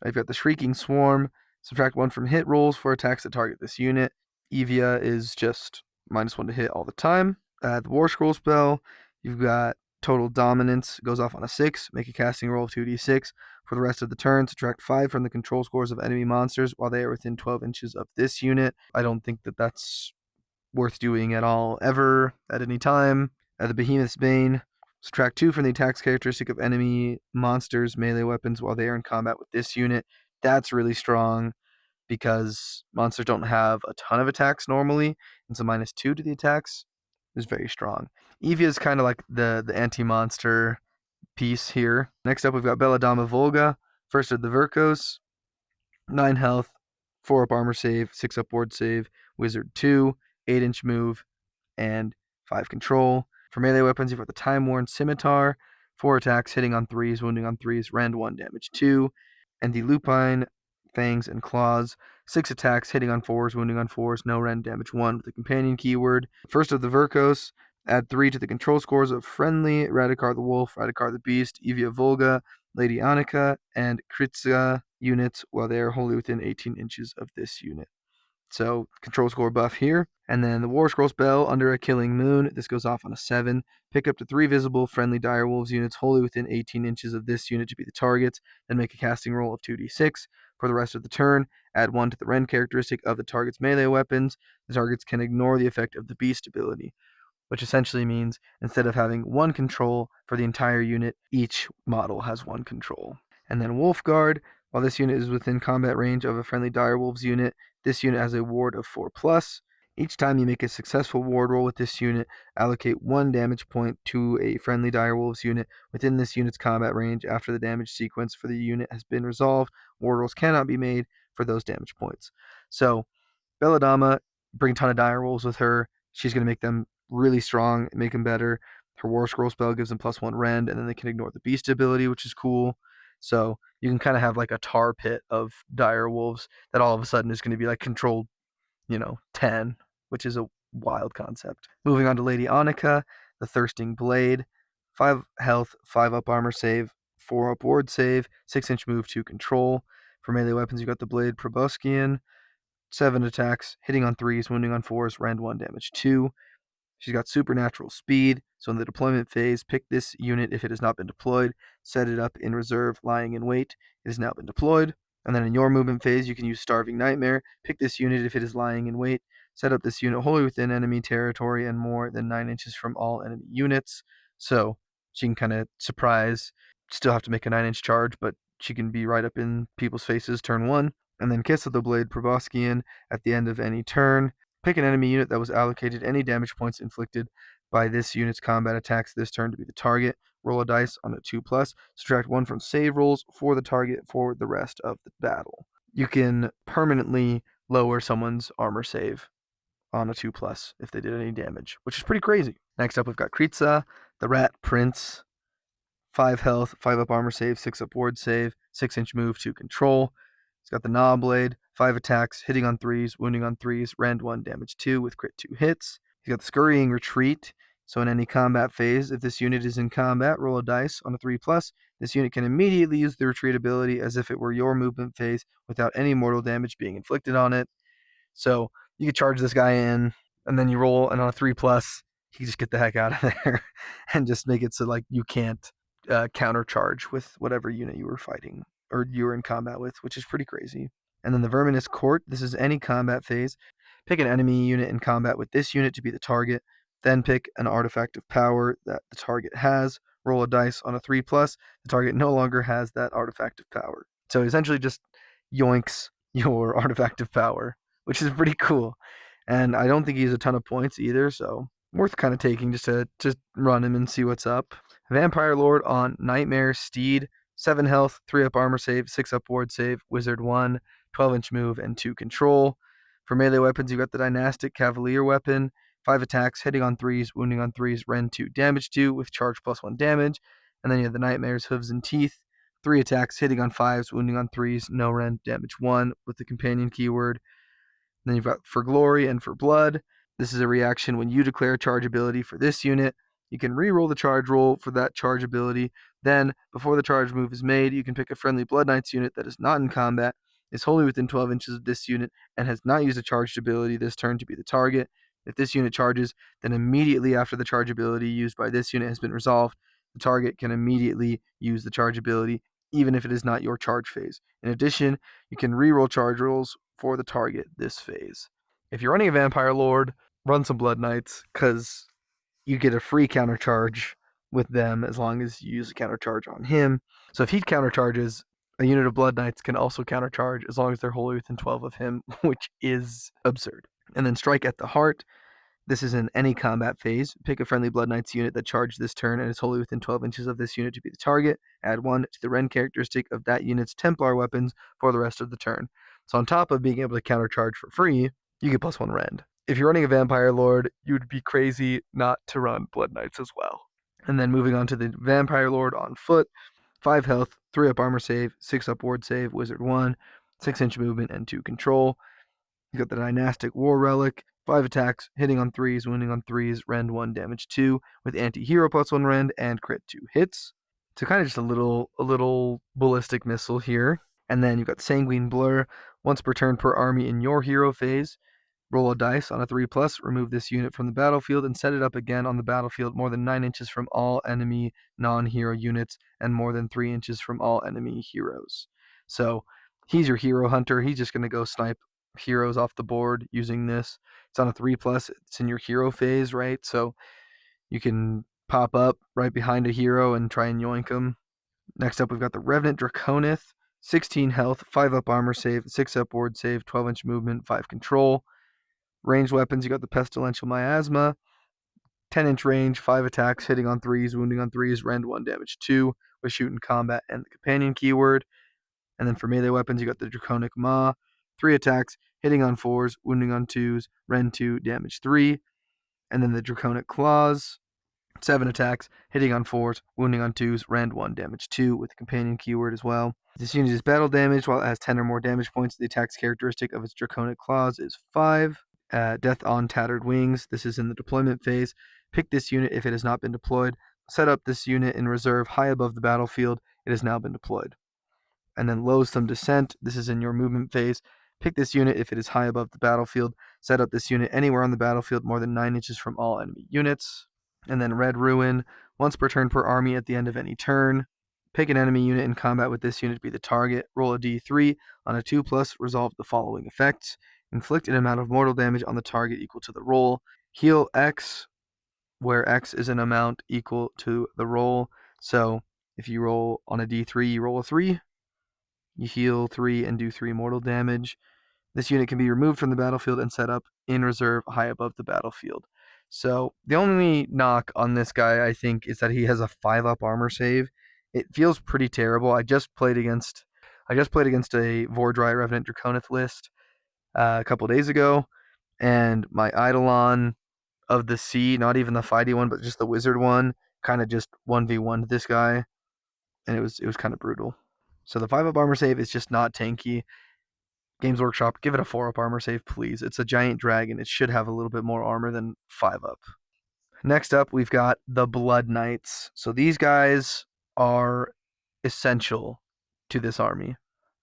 You've got the Shrieking Swarm, subtract 1 from hit rolls for attacks that target this unit. Evia is just -1 to hit all the time. The War Scroll spell, you've got Total Dominance, goes off on a 6. Make a casting roll of 2d6. For the rest of the turn, subtract 5 from the control scores of enemy monsters while they are within 12 inches of this unit. I don't think that that's worth doing at all, ever, at any time. The Behemoth's Bane, subtract 2 from the attacks characteristic of enemy monsters' melee weapons while they are in combat with this unit. That's really strong. because monsters don't have a ton of attacks normally, and so -2 to the attacks is very strong. Evia is kind of like the anti-monster piece here. Next up, we've got Belladama Volga, first of the Virkos, 9 health, 4 up armor save, 6 up ward save, wizard 2, 8-inch move, and 5 control. For melee weapons, you've got the Time Worn Scimitar, 4 attacks, hitting on 3s, wounding on 3s, rend 1, damage 2, and the Lupine Fangs and Claws, 6 attacks, hitting on 4s, wounding on 4s, no rend, damage 1 with the companion keyword. First of the Virkos, add 3 to the control scores of Friendly, Radikar the Wolf, Radikar the Beast, Evia Volga, Lady Annika, and Kritza units while they are wholly within 18 inches of this unit. So control score buff here. And then the War Scroll spell, Under a Killing Moon. This goes off on a 7. Pick up to 3 visible friendly Direwolves units wholly within 18 inches of this unit to be the targets. Then make a casting roll of 2d6. For the rest of the turn, add 1 to the rend characteristic of the target's melee weapons. The targets can ignore the effect of the Beast ability, which essentially means instead of having 1 control for the entire unit, each model has 1 control. And then Wolf Guard, while this unit is within combat range of a friendly Direwolves unit, this unit has a ward of 4+. Each time you make a successful ward roll with this unit, allocate 1 damage point to a friendly Direwolves unit within this unit's combat range after the damage sequence for the unit has been resolved. Ward rolls cannot be made for those damage points. So, Belladama, bring a ton of Direwolves with her. She's going to make them really strong, make them better. Her War Scroll spell gives them +1 rend, and then they can ignore the Beast ability, which is cool. So you can kind of have like a tar pit of dire wolves that all of a sudden is going to be like controlled, 10, which is a wild concept. Moving on to Lady Annika, the Thirsting Blade, 5 health, 5 up armor save, 4 up ward save, 6-inch move, 2 control. For melee weapons, you got the Blade Proboscian, 7 attacks, hitting on 3s, wounding on 4s, rend 1, damage 2. She's got supernatural speed, so in the deployment phase, pick this unit if it has not been deployed, set it up in reserve, lying in wait. It has now been deployed. And then in your movement phase, you can use Starving Nightmare, pick this unit if it is lying in wait, set up this unit wholly within enemy territory and more than 9 inches from all enemy units. So she can kind of surprise, still have to make a 9-inch charge, but she can be right up in people's faces turn 1. And then Kiss of the Blade Proboscian at the end of any turn. Pick an enemy unit that was allocated any damage points inflicted by this unit's combat attacks this turn to be the target. Roll a dice on a 2+. Subtract 1 from save rolls for the target for the rest of the battle. You can permanently lower someone's armor save on a 2+ if they did any damage, which is pretty crazy. Next up, we've got Kritza, the Rat Prince. 5 health, 5 up armor save, 6 up ward save, 6-inch move, 2 control. He's got the Gnaw Blade, 5 attacks, hitting on 3s, wounding on 3s, rend 1, damage 2 with crit 2 hits. He's got the Scurrying Retreat, so in any combat phase, if this unit is in combat, roll a dice on a 3+. This unit can immediately use the retreat ability as if it were your movement phase without any mortal damage being inflicted on it. So you could charge this guy in, and then you roll, and on a 3+, you can just get the heck out of there and just make it so like you can't countercharge with whatever unit you were fighting or you were in combat with, which is pretty crazy. And then the Verminous Court, this is any combat phase. Pick an enemy unit in combat with this unit to be the target, then pick an artifact of power that the target has, roll a dice on a 3+, the target no longer has that artifact of power. So he essentially just yoinks your artifact of power, which is pretty cool. And I don't think he has a ton of points either, so worth kind of taking just to run him and see what's up. Vampire Lord on Nightmare Steed, 7 health, 3 up armor save, 6 up ward save, wizard 1, 12-inch move, and 2 control. For melee weapons, you got the Dynastic Cavalier weapon, 5 attacks, hitting on 3s, wounding on 3s, rend 2, damage 2 with charge +1 damage. And then you have the Nightmare's Hooves and Teeth, 3 attacks, hitting on 5s, wounding on 3s, no rend, damage 1 with the companion keyword. And then you've got For Glory and For Blood. This is a reaction when you declare charge ability for this unit. You can re-roll the charge roll for that charge ability. Then, before the charge move is made, you can pick a friendly Blood Knights unit that is not in combat, is wholly within 12 inches of this unit, and has not used a charged ability this turn to be the target. If this unit charges, then immediately after the charge ability used by this unit has been resolved, the target can immediately use the charge ability, even if it is not your charge phase. In addition, you can re-roll charge rolls for the target this phase. If you're running a Vampire Lord, run some Blood Knights, because you get a free countercharge with them as long as you use a countercharge on him. So if he countercharges, A unit of Blood Knights can also countercharge as long as they're wholly within 12 of him, which is absurd. And then Strike at the Heart. This is in any combat phase. Pick a friendly Blood Knights unit that charged this turn and is wholly within 12 inches of this unit to be the target. Add 1 to the Rend characteristic of that unit's Templar weapons for the rest of the turn. So on top of being able to countercharge for free, you get +1 Rend. If you're running a Vampire Lord, you'd be crazy not to run Blood Knights as well. And then moving on to the Vampire Lord on foot. 5 health, 3 up armor save, 6 up ward save, wizard 1, 6-inch movement, and 2 control. You got the Dynastic War Relic, 5 attacks, hitting on 3s, wounding on 3s, rend 1, damage 2, with anti-hero +1 rend and crit 2 hits. So kind of just a little ballistic missile here. And then you've got Sanguine Blur, once per turn per army in your hero phase. Roll a dice on a 3+, remove this unit from the battlefield and set it up again on the battlefield more than 9 inches from all enemy non-hero units and more than 3 inches from all enemy heroes. So he's your hero hunter. He's just going to go snipe heroes off the board using this. It's on a 3+. It's in your hero phase, right? So you can pop up right behind a hero and try and yoink them. Next up, we've got the Revenant Draconith. 16 health, 5 up armor save, 6 up ward save, 12-inch movement, 5 control. Ranged weapons, you got the Pestilential Miasma, 10-inch range, 5 attacks, hitting on 3s, wounding on 3s, rend 1, damage 2, with shoot in combat and the companion keyword. And then for melee weapons, you got the Draconic Maw, 3 attacks, hitting on 4s, wounding on 2s, rend 2, damage 3. And then the Draconic Claws, 7 attacks, hitting on 4s, wounding on 2s, rend 1, damage 2, with the companion keyword as well. This unit is battle damage. While it has 10 or more damage points, the attack's characteristic of its Draconic Claws is 5. Death on Tattered Wings. This is in the deployment phase. Pick this unit if it has not been deployed. Set up this unit in reserve high above the battlefield. It has now been deployed. And then Loathsome Descent. This is in your movement phase. Pick this unit if it is high above the battlefield. Set up this unit anywhere on the battlefield more than 9 inches from all enemy units. And then Red Ruin. Once per turn per army at the end of any turn. Pick an enemy unit in combat with this unit to be the target. Roll a d3. On a 2+, resolve the following effects. Inflict an amount of mortal damage on the target equal to the roll. Heal X, where X is an amount equal to the roll. So if you roll on a d3, you roll a 3. You heal 3 and do 3 mortal damage. This unit can be removed from the battlefield and set up in reserve high above the battlefield. So the only knock on this guy, I think, is that he has a 5-up armor save. It feels pretty terrible. I just played against a Vordry Revenant Draconith list a couple days ago, and my Eidolon of the Sea, not even the fighty one, but just the wizard one, kind of just 1v1'd this guy, and it was kind of brutal. So the 5-up armor save is just not tanky. Games Workshop, give it a 4-up armor save, please. It's a giant dragon. It should have a little bit more armor than 5-up. Next up, we've got the Blood Knights. So these guys are essential to this army.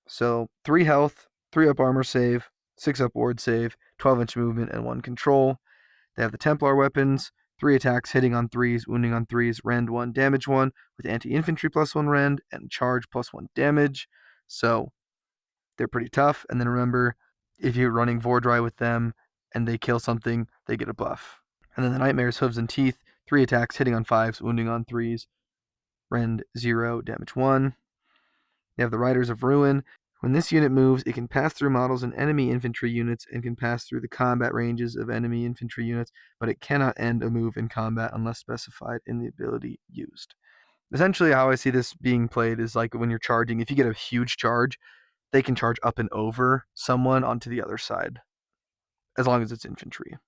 So 3 health, 3-up armor save, 6-up ward save, 12-inch movement, and 1 control. They have the Templar weapons, 3 attacks, hitting on 3s, wounding on 3s, rend 1, damage 1, with anti-infantry +1 rend, and charge +1 damage. So they're pretty tough. And then remember, if you're running Vordry with them and they kill something, they get a buff. And then the Nightmare's Hooves and Teeth, 3 attacks, hitting on 5s, wounding on 3s, rend 0, damage 1. They have the Riders of Ruin. When this unit moves, it can pass through models and enemy infantry units and can pass through the combat ranges of enemy infantry units, but it cannot end a move in combat unless specified in the ability used. Essentially, how I see this being played is like when you're charging, if you get a huge charge, they can charge up and over someone onto the other side, as long as it's infantry.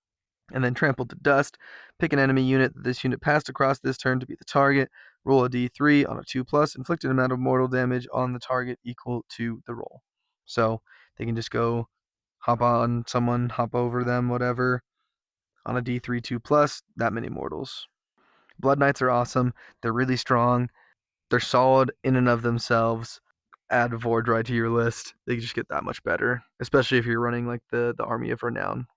And then Trampled to Dust. Pick an enemy unit that this unit passed across this turn to be the target. Roll a d3 on a 2+. Inflict an amount of mortal damage on the target equal to the roll. So they can just go hop on someone, hop over them, whatever. On a d3 2+, that many mortals. Blood Knights are awesome. They're really strong. They're solid in and of themselves. Add Vordry to your list. They just get that much better, especially if you're running like the Army of Renown.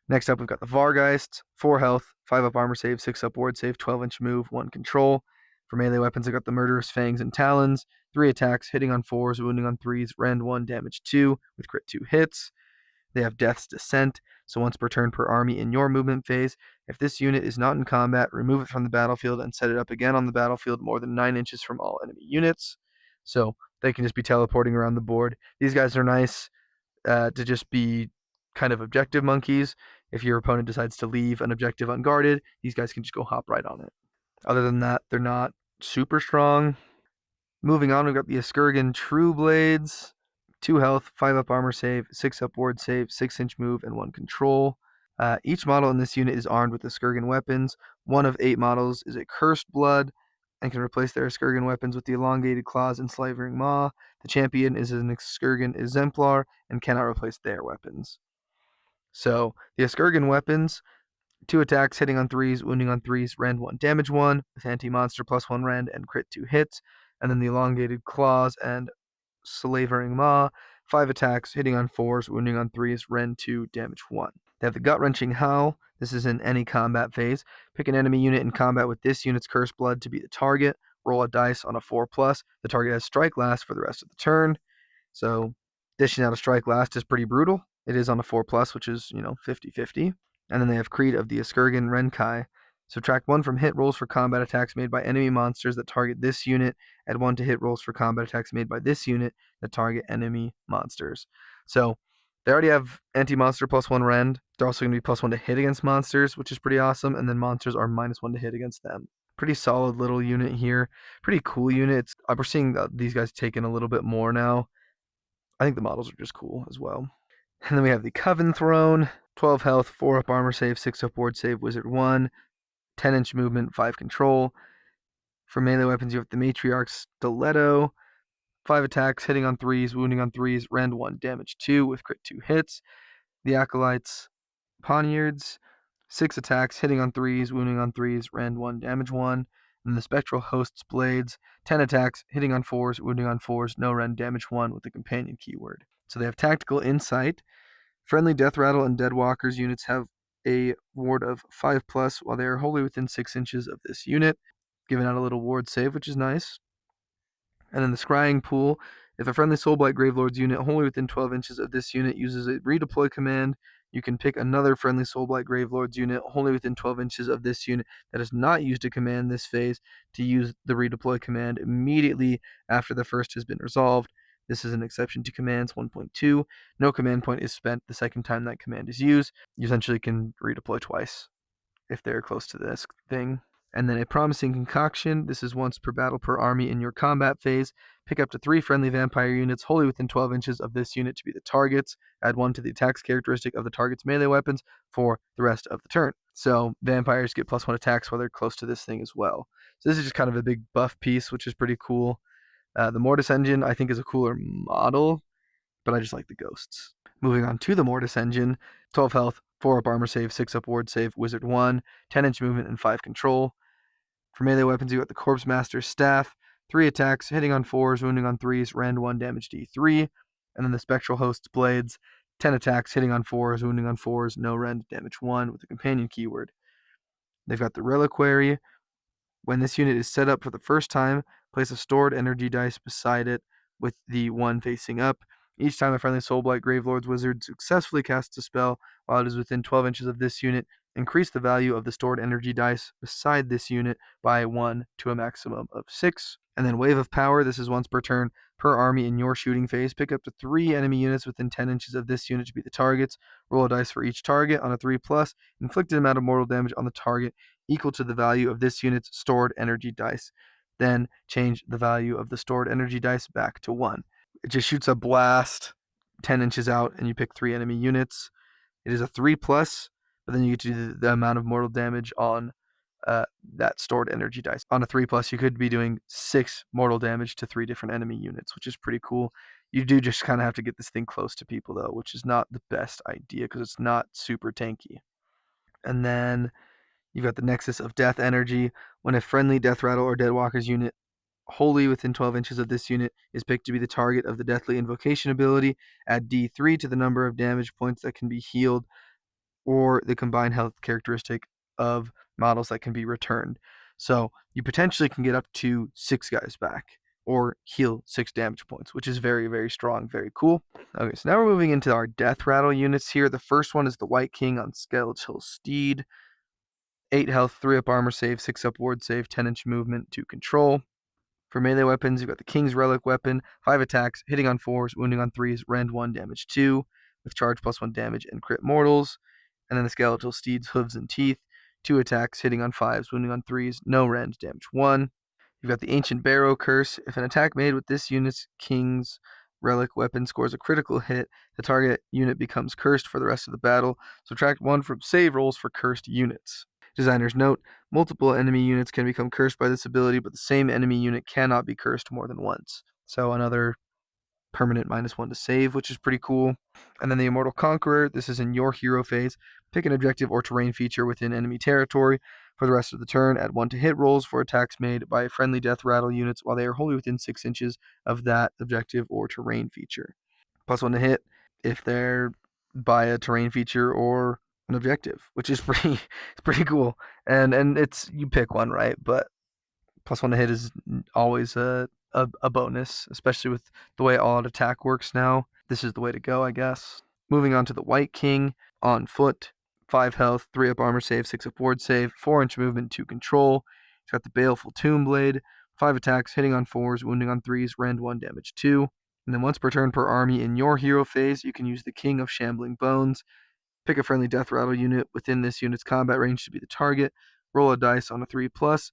Next up, we've got the Vargeists, 4 health, 5-up armor save, 6-up ward save, 12-inch move, 1 control. For melee weapons, I got the Murderous Fangs and Talons, 3 attacks, hitting on 4s, wounding on 3s, rend 1, damage 2, with crit 2 hits. They have Death's Descent, so once per turn per army in your movement phase. If this unit is not in combat, remove it from the battlefield and set it up again on the battlefield more than 9 inches from all enemy units. So they can just be teleporting around the board. These guys are nice to just be kind of objective monkeys. If your opponent decides to leave an objective unguarded, these guys can just go hop right on it. Other than that, they're not super strong. Moving on, we've got the Eskurgan True Blades. 2 health, 5 up armor save, 6 up ward save, 6-inch move, and 1 control. Each model in this unit is armed with Eskurgan weapons. 1 of 8 models is a Cursed Blood and can replace their Eskurgan weapons with the Elongated Claws and Slavering Maw. The champion is an Eskurgan Exemplar and cannot replace their weapons. So, the Eskurgan weapons, 2 attacks, hitting on 3s, wounding on 3s, rend 1, damage 1, with anti-monster +1 rend and crit 2 hits. And then the Elongated Claws and Slavering Maw, 5 attacks, hitting on 4s, wounding on 3s, rend 2, damage 1. They have the Gut-Wrenching Howl. This is in any combat phase. Pick an enemy unit in combat with this unit's Cursed Blood to be the target. Roll a dice on a 4+. The target has Strike Last for the rest of the turn. So dishing out a Strike Last is pretty brutal. It is on a 4+, which is, 50-50. And then they have Creed of the Eskurgan Renkai. Subtract 1 from hit rolls for combat attacks made by enemy monsters that target this unit. Add 1 to hit rolls for combat attacks made by this unit that target enemy monsters. So they already have anti-monster +1 rend. They're also going to be +1 to hit against monsters, which is pretty awesome. And then monsters are -1 to hit against them. Pretty solid little unit here. Pretty cool unit. We're seeing these guys taking a little bit more now. I think the models are just cool as well. And then we have the Coven Throne. 12 health, 4 up armor save, 6 up ward save, wizard 1, 10-inch movement, 5 control. For melee weapons, you have the Matriarch's Stiletto, 5 attacks, hitting on 3s, wounding on 3s, rend 1, damage 2 with crit 2 hits. The Acolyte's Poniards, 6 attacks, hitting on 3s, wounding on 3s, rend 1, damage 1. And the Spectral Host's Blades, 10 attacks, hitting on 4s, wounding on 4s, no rend, damage 1 with the companion keyword. So they have Tactical Insight. Friendly Death Rattle and Deadwalkers units have a ward of 5+, while they are wholly within 6 inches of this unit, giving out a little ward save, which is nice. And then the Scrying Pool. If a friendly Soulblight Gravelords unit wholly within 12 inches of this unit uses a redeploy command, you can pick another friendly Soulblight Gravelords unit wholly within 12 inches of this unit that has not used a command this phase to use the redeploy command immediately after the first has been resolved. This is an exception to commands 1.2. No command point is spent the second time that command is used. You essentially can redeploy twice if they're close to this thing. And then a Promising Concoction. This is once per battle per army in your combat phase. Pick up to 3 friendly vampire units wholly within 12 inches of this unit to be the targets. Add 1 to the attacks characteristic of the target's melee weapons for the rest of the turn. So vampires get +1 attacks while they're close to this thing as well. So this is just kind of a big buff piece, which is pretty cool. The Mortis Engine, I think, is a cooler model, but I just like the ghosts. Moving on to the Mortis Engine, 12 health, 4 up armor save, 6 up ward save, wizard 1, 10-inch movement, and 5 control. For melee weapons, you got the Corpse Master's Staff, 3 attacks, hitting on 4s, wounding on 3s, rend 1, damage D3. And then the Spectral Host's Blades, 10 attacks, hitting on 4s, wounding on 4s, no rend, damage 1 with the companion keyword. They've got the Reliquary. When this unit is set up for the first time, place a stored energy dice beside it with the one facing up. Each time a friendly Soulblight Gravelords wizard successfully casts a spell while it is within 12 inches of this unit, increase the value of the stored energy dice beside this unit by 1 to a maximum of 6. And then Wave of Power, this is once per turn per army in your shooting phase. Pick up to 3 enemy units within 10 inches of this unit to be the targets. Roll a dice for each target on a 3+. Inflicted amount of mortal damage on the target equal to the value of this unit's stored energy dice. Then change the value of the stored energy dice back to 1. It just shoots a blast 10 inches out and you pick 3 enemy units. It is a 3+, but then you get to do the amount of mortal damage on that stored energy dice. On a 3+, you could be doing 6 mortal damage to 3 different enemy units, which is pretty cool. You do just kind of have to get this thing close to people, though, which is not the best idea because it's not super tanky. And then you've got the Nexus of Death Energy. When a friendly Death Rattle or Deadwalkers unit wholly within 12 inches of this unit is picked to be the target of the Deathly Invocation ability, add D3 to the number of damage points that can be healed or the combined health characteristic of models that can be returned. So you potentially can get up to 6 guys back or heal 6 damage points, which is very, very strong, very cool. Okay, so now we're moving into our Death Rattle units here. The first one is the White King on Skeletal Steed. 8 health, 3 up armor save, 6 up ward save, 10-inch movement, 2 control. For melee weapons, you've got the King's Relic weapon, 5 attacks, hitting on 4s, wounding on 3s, rend 1, damage 2, with charge +1 damage and crit mortals. And then the Skeletal Steed's Hooves and Teeth, 2 attacks, hitting on 5s, wounding on 3s, no rend, damage 1. You've got the Ancient Barrow Curse. If an attack made with this unit's King's Relic weapon scores a critical hit, the target unit becomes cursed for the rest of the battle. Subtract 1 from save rolls for cursed units. Designer's note, multiple enemy units can become cursed by this ability, but the same enemy unit cannot be cursed more than once. So another permanent -1 to save, which is pretty cool. And then the Immortal Conqueror, this is in your hero phase. Pick an objective or terrain feature within enemy territory. For the rest of the turn, add 1 to hit rolls for attacks made by friendly death rattle units while they are wholly within 6 inches of that objective or terrain feature. +1 to hit if they're by a terrain feature or an objective, which is pretty cool. And it's, you pick one, right? But +1 to hit is always a bonus, especially with the way all-out attack works now. This is the way to go, I guess. Moving on to the White King, on foot, 5 health, 3 up armor save, 6 up ward save, 4-inch movement, 2 control. He's got the Baleful Tomb Blade, 5 attacks, hitting on 4s, wounding on 3s, rend 1, damage 2. And then once per turn per army in your hero phase, you can use the King of Shambling Bones. Pick a friendly death rattle unit within this unit's combat range to be the target. Roll a dice on a 3+.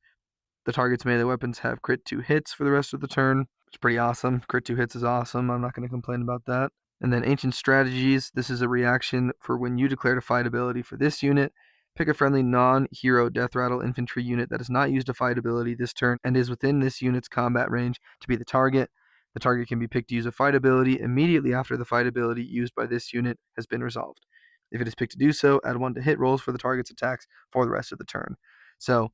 The target's melee weapons have crit 2 hits for the rest of the turn. It's pretty awesome. Crit 2 hits is awesome. I'm not going to complain about that. And then Ancient Strategies. This is a reaction for when you declared a fight ability for this unit. Pick a friendly non-hero death rattle infantry unit that has not used a fight ability this turn and is within this unit's combat range to be the target. The target can be picked to use a fight ability immediately after the fight ability used by this unit has been resolved. If it is picked to do so, add 1 to hit rolls for the target's attacks for the rest of the turn. So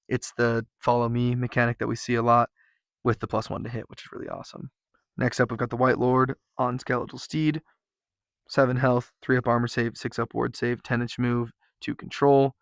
it's the follow me mechanic that we see a lot with the +1 to hit, which is really awesome. Next up, we've got the White Lord on Skeletal Steed. 7 health, 3 up armor save, 6 up ward save, 10-inch move, 2 control.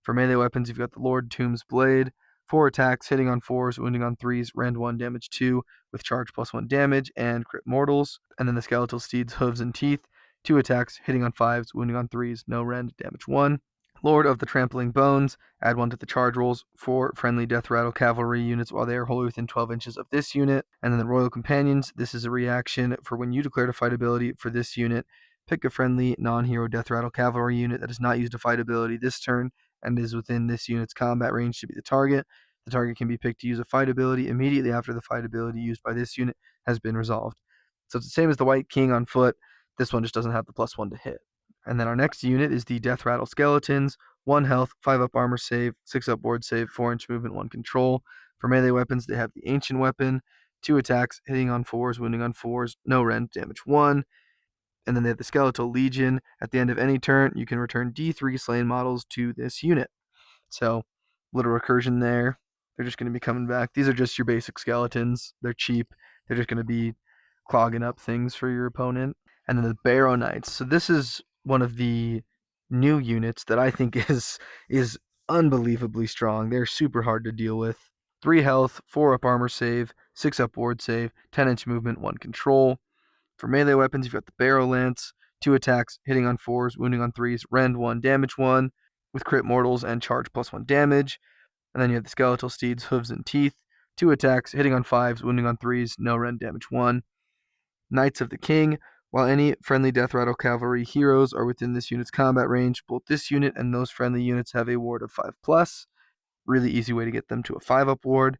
For melee weapons, you've got the Lord Tomb's Blade, 4 attacks, hitting on 4s, wounding on 3s, rend 1, damage 2, with charge +1 damage, and crit mortals. And then the Skeletal Steed's Hooves and Teeth, 2 attacks, hitting on 5s, wounding on 3s, no rend, damage 1. Lord of the Trampling Bones, add 1 to the charge rolls for friendly death rattle cavalry units while they are wholly within 12 inches of this unit. And then the Royal Companions, this is a reaction for when you declared a fight ability for this unit. Pick a friendly non-hero death rattle cavalry unit that has not used a fight ability this turn and is within this unit's combat range to be the target. The target can be picked to use a fight ability immediately after the fight ability used by this unit has been resolved. So it's the same as the White King on foot. This one just doesn't have the +1 to hit. And then our next unit is the Death Rattle Skeletons. 1 health, 5 up armor save, 6 up ward save, 4-inch movement, 1 control. For melee weapons, they have the Ancient Weapon, 2 attacks, hitting on 4s, wounding on 4s, no rend, damage 1. And then they have the Skeletal Legion. At the end of any turn, you can return D3 slain models to this unit. So, little recursion there. They're just going to be coming back. These are just your basic skeletons. They're cheap. They're just going to be clogging up things for your opponent. And then the Barrow Knights. So this is one of the new units that I think is unbelievably strong. They're super hard to deal with. 3 health, 4 up armor save, 6 up ward save, 10-inch movement, 1 control. For melee weapons, you've got the Barrow Lance, 2 attacks, hitting on 4s, wounding on 3s, rend 1, damage 1, with crit mortals and charge +1 damage. And then you have the Skeletal Steed's Hooves and Teeth, 2 attacks, hitting on 5s, wounding on 3s, no rend, damage 1. Knights of the King. While any friendly Death Rattle Cavalry heroes are within this unit's combat range, both this unit and those friendly units have a ward of 5+. Really easy way to get them to a 5-up ward.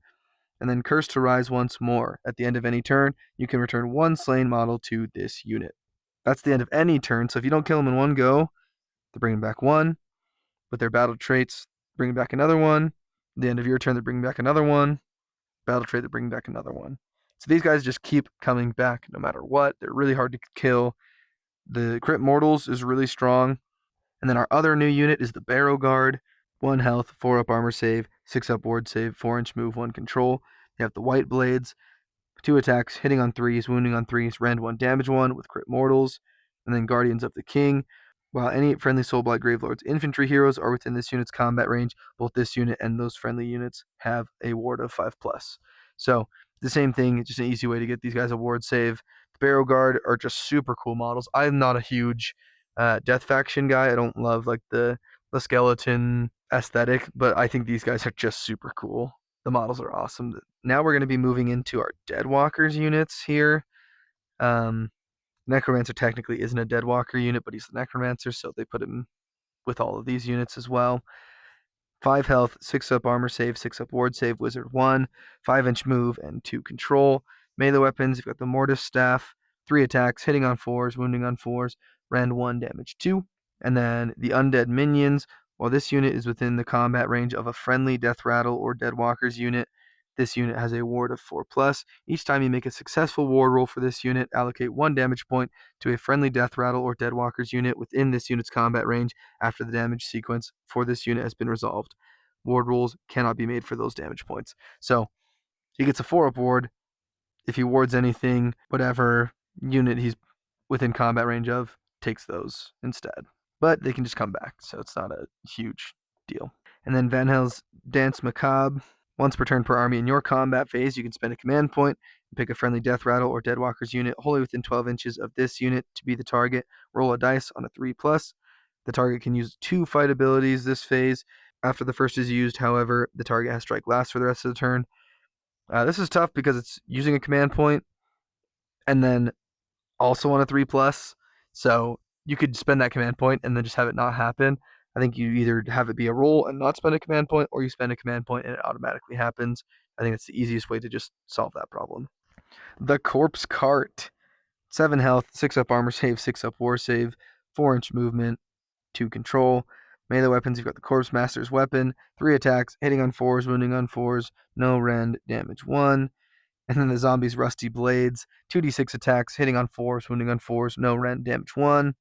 And then Curse to Rise once more. At the end of any turn, you can return 1 slain model to this unit. That's the end of any turn, so if you don't kill them in one go, they're bringing back 1. With their battle traits, bringing back another 1. At the end of your turn, they're bringing back another 1. Battle trait, they're bringing back another 1. So these guys just keep coming back no matter what. They're really hard to kill. The crit mortals is really strong. And then our other new unit is the Barrow Guard. 1 health, 4 up armor save, 6 up ward save, 4-inch move, 1 control. You have the White Blades, 2 attacks, hitting on 3s, wounding on 3s, rend 1, damage 1 with crit mortals. And then Guardians of the King. While any friendly Soulblight Gravelords infantry heroes are within this unit's combat range, both this unit and those friendly units have a ward of 5+. So the same thing, it's just an easy way to get these guys a ward save. The Barrow Guard are just super cool models. I'm not a huge Death Faction guy. I don't love like the skeleton aesthetic, but I think these guys are just super cool. The models are awesome. Now we're going to be moving into our Deadwalkers units here. Necromancer technically isn't a Deadwalker unit, but he's the Necromancer, so they put him with all of these units as well. 5 health, 6 up armor save, 6 up ward save, wizard 1, 5-inch move, and 2 control. Melee weapons, you've got the Mortis Staff, 3 attacks, hitting on 4s, wounding on 4s, rend 1, damage 2. And then the undead minions, while this unit is within the combat range of a friendly Death Rattle or Deadwalkers unit, this unit has a ward of 4+. Each time you make a successful ward roll for this unit, allocate 1 damage point to a friendly Death Rattle or Deadwalkers unit within this unit's combat range after the damage sequence for this unit has been resolved. Ward rolls cannot be made for those damage points. So he gets a 4-up ward. If he wards anything, whatever unit he's within combat range of takes those instead. But they can just come back, so it's not a huge deal. And then Van Hel's Dance Macabre. Once per turn per army in your combat phase, you can spend a command point and pick a friendly Death Rattle or Deadwalkers unit wholly within 12 inches of this unit to be the target. Roll a dice on a 3+. The target can use 2 fight abilities this phase. After the first is used, however, the target has strike last for the rest of the turn. This is tough because it's using a command point and then also on a 3+. So you could spend that command point and then just have it not happen. I think you either have it be a roll and not spend a command point, or you spend a command point and it automatically happens. I think it's the easiest way to just solve that problem. The Corpse Cart. 7 health, 6 up armor save, 6 up war save, 4-inch movement, 2 control. Melee weapons, you've got the Corpse Master's Weapon, 3 attacks, hitting on 4s, wounding on 4s, no rend, damage 1. And then the Zombie's Rusty Blades, 2d6 attacks, hitting on 4s, wounding on 4s, no rend, damage 1,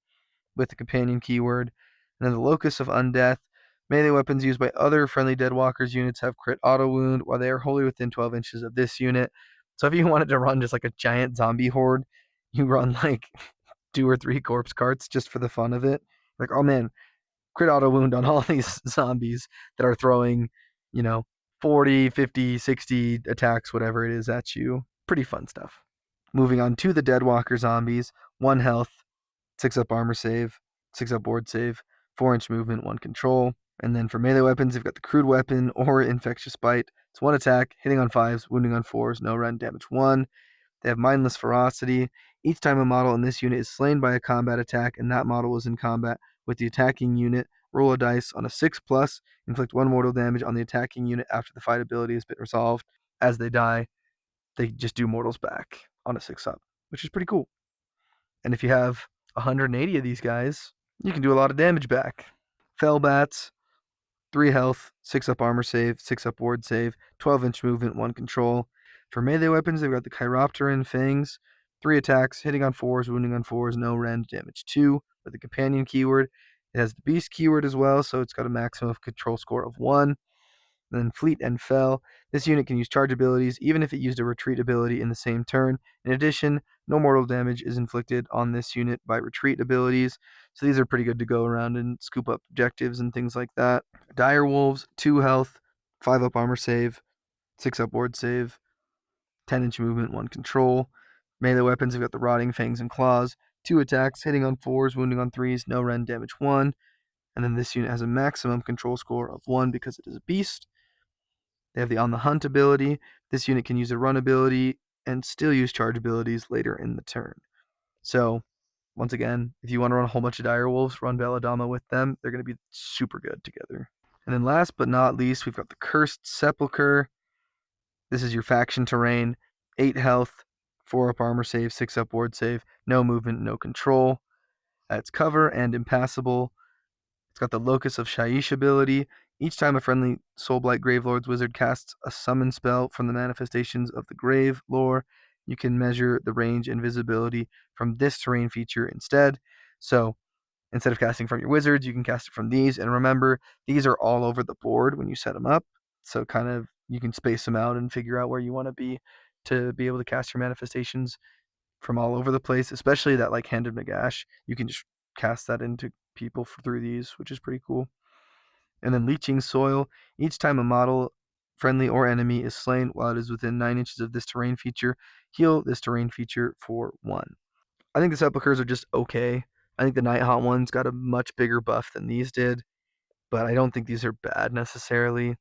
with the companion keyword. And then the Locus of Undeath, melee weapons used by other friendly Deadwalkers units have crit auto wound while they are wholly within 12 inches of this unit. So if you wanted to run just like a giant zombie horde, you run like 2 or 3 corpse carts just for the fun of it. Like, oh man, crit auto wound on all these zombies that are throwing, 40, 50, 60 attacks, whatever it is, at you. Pretty fun stuff. Moving on to the Deadwalker zombies. 1 health, 6 up armor save, 6 up ward save, 4-inch movement, 1 control. And then for melee weapons, you've got the Crude Weapon or Infectious Bite. It's 1 attack, hitting on 5s, wounding on 4s, no rend, damage 1. They have Mindless Ferocity. Each time a model in this unit is slain by a combat attack and that model is in combat with the attacking unit, roll a dice on a 6+, inflict 1 mortal damage on the attacking unit after the fight ability has been resolved. As they die, they just do mortals back on a 6-up, which is pretty cool. And if you have 180 of these guys, you can do a lot of damage back. Fellbats, 3 health, 6 up armor save, 6 up ward save, 12-inch movement, 1 control. For melee weapons, they've got the Chiropteran Fangs, 3 attacks, hitting on 4s, wounding on 4s, no rend, damage 2, with the companion keyword. It has the Beast keyword as well, so it's got a maximum of control score of 1. And then Fleet and Fell. This unit can use charge abilities, even if it used a retreat ability in the same turn. In addition, no mortal damage is inflicted on this unit by retreat abilities, so these are pretty good to go around and scoop up objectives and things like that. Dire Wolves, 2 health, 5 up armor save, 6 up ward save, 10-inch movement, 1 control. Melee weapons have got the Rotting Fangs and Claws, 2 attacks, hitting on 4s, wounding on 3s, no rend, damage 1. And then this unit has a maximum control score of 1 because it is a beast. They have the On the Hunt ability. This unit can use a run ability and still use charge abilities later in the turn. So, once again, if you want to run a whole bunch of Dire Wolves, run Belladama with them. They're going to be super good together. And then last but not least, we've got the Cursed Sepulchre. This is your faction terrain. 8 health, 4 up armor save, 6 up ward save, no movement, no control. It's cover and impassable. It's got the Locus of Shaiish ability. Each time a friendly Soulblight Gravelords wizard casts a summon spell from the manifestations of the Grave lore, you can measure the range and visibility from this terrain feature instead. So instead of casting from your wizards, you can cast it from these. And remember, these are all over the board when you set them up. So kind of you can space them out and figure out where you want to be able to cast your manifestations from all over the place, especially that like Hand of Nagash. You can just cast that into people through these, which is pretty cool. And then Leeching Soil. Each time a model, friendly or enemy, is slain while it is within 9 inches of this terrain feature, heal this terrain feature for 1. I think the Sepulchres are just okay. I think the Nighthaunt ones got a much bigger buff than these did, but I don't think these are bad necessarily.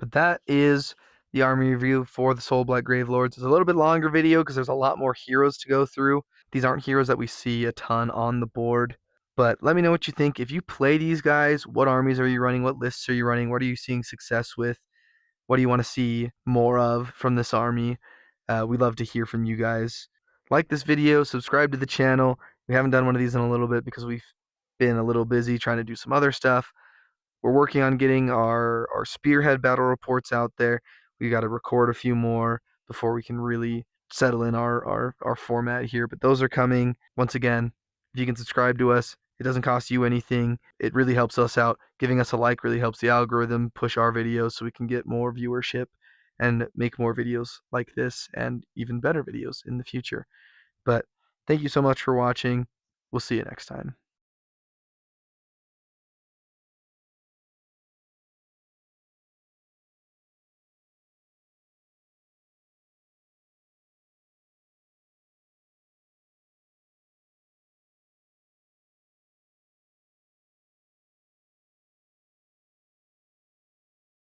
But that is the army review for the Soulblight Gravelords. It's a little bit longer video because there's a lot more heroes to go through. These aren't heroes that we see a ton on the board. But let me know what you think. If you play these guys, what armies are you running? What lists are you running? What are you seeing success with? What do you want to see more of from this army? We'd love to hear from you guys. Like this video, subscribe to the channel. We haven't done one of these in a little bit because we've been a little busy trying to do some other stuff. We're working on getting our Spearhead battle reports out there. We got to record a few more before we can really settle in our format here. But those are coming. Once again, if you can subscribe to us, it doesn't cost you anything. It really helps us out. Giving us a like really helps the algorithm push our videos so we can get more viewership and make more videos like this and even better videos in the future. But thank you so much for watching. We'll see you next time.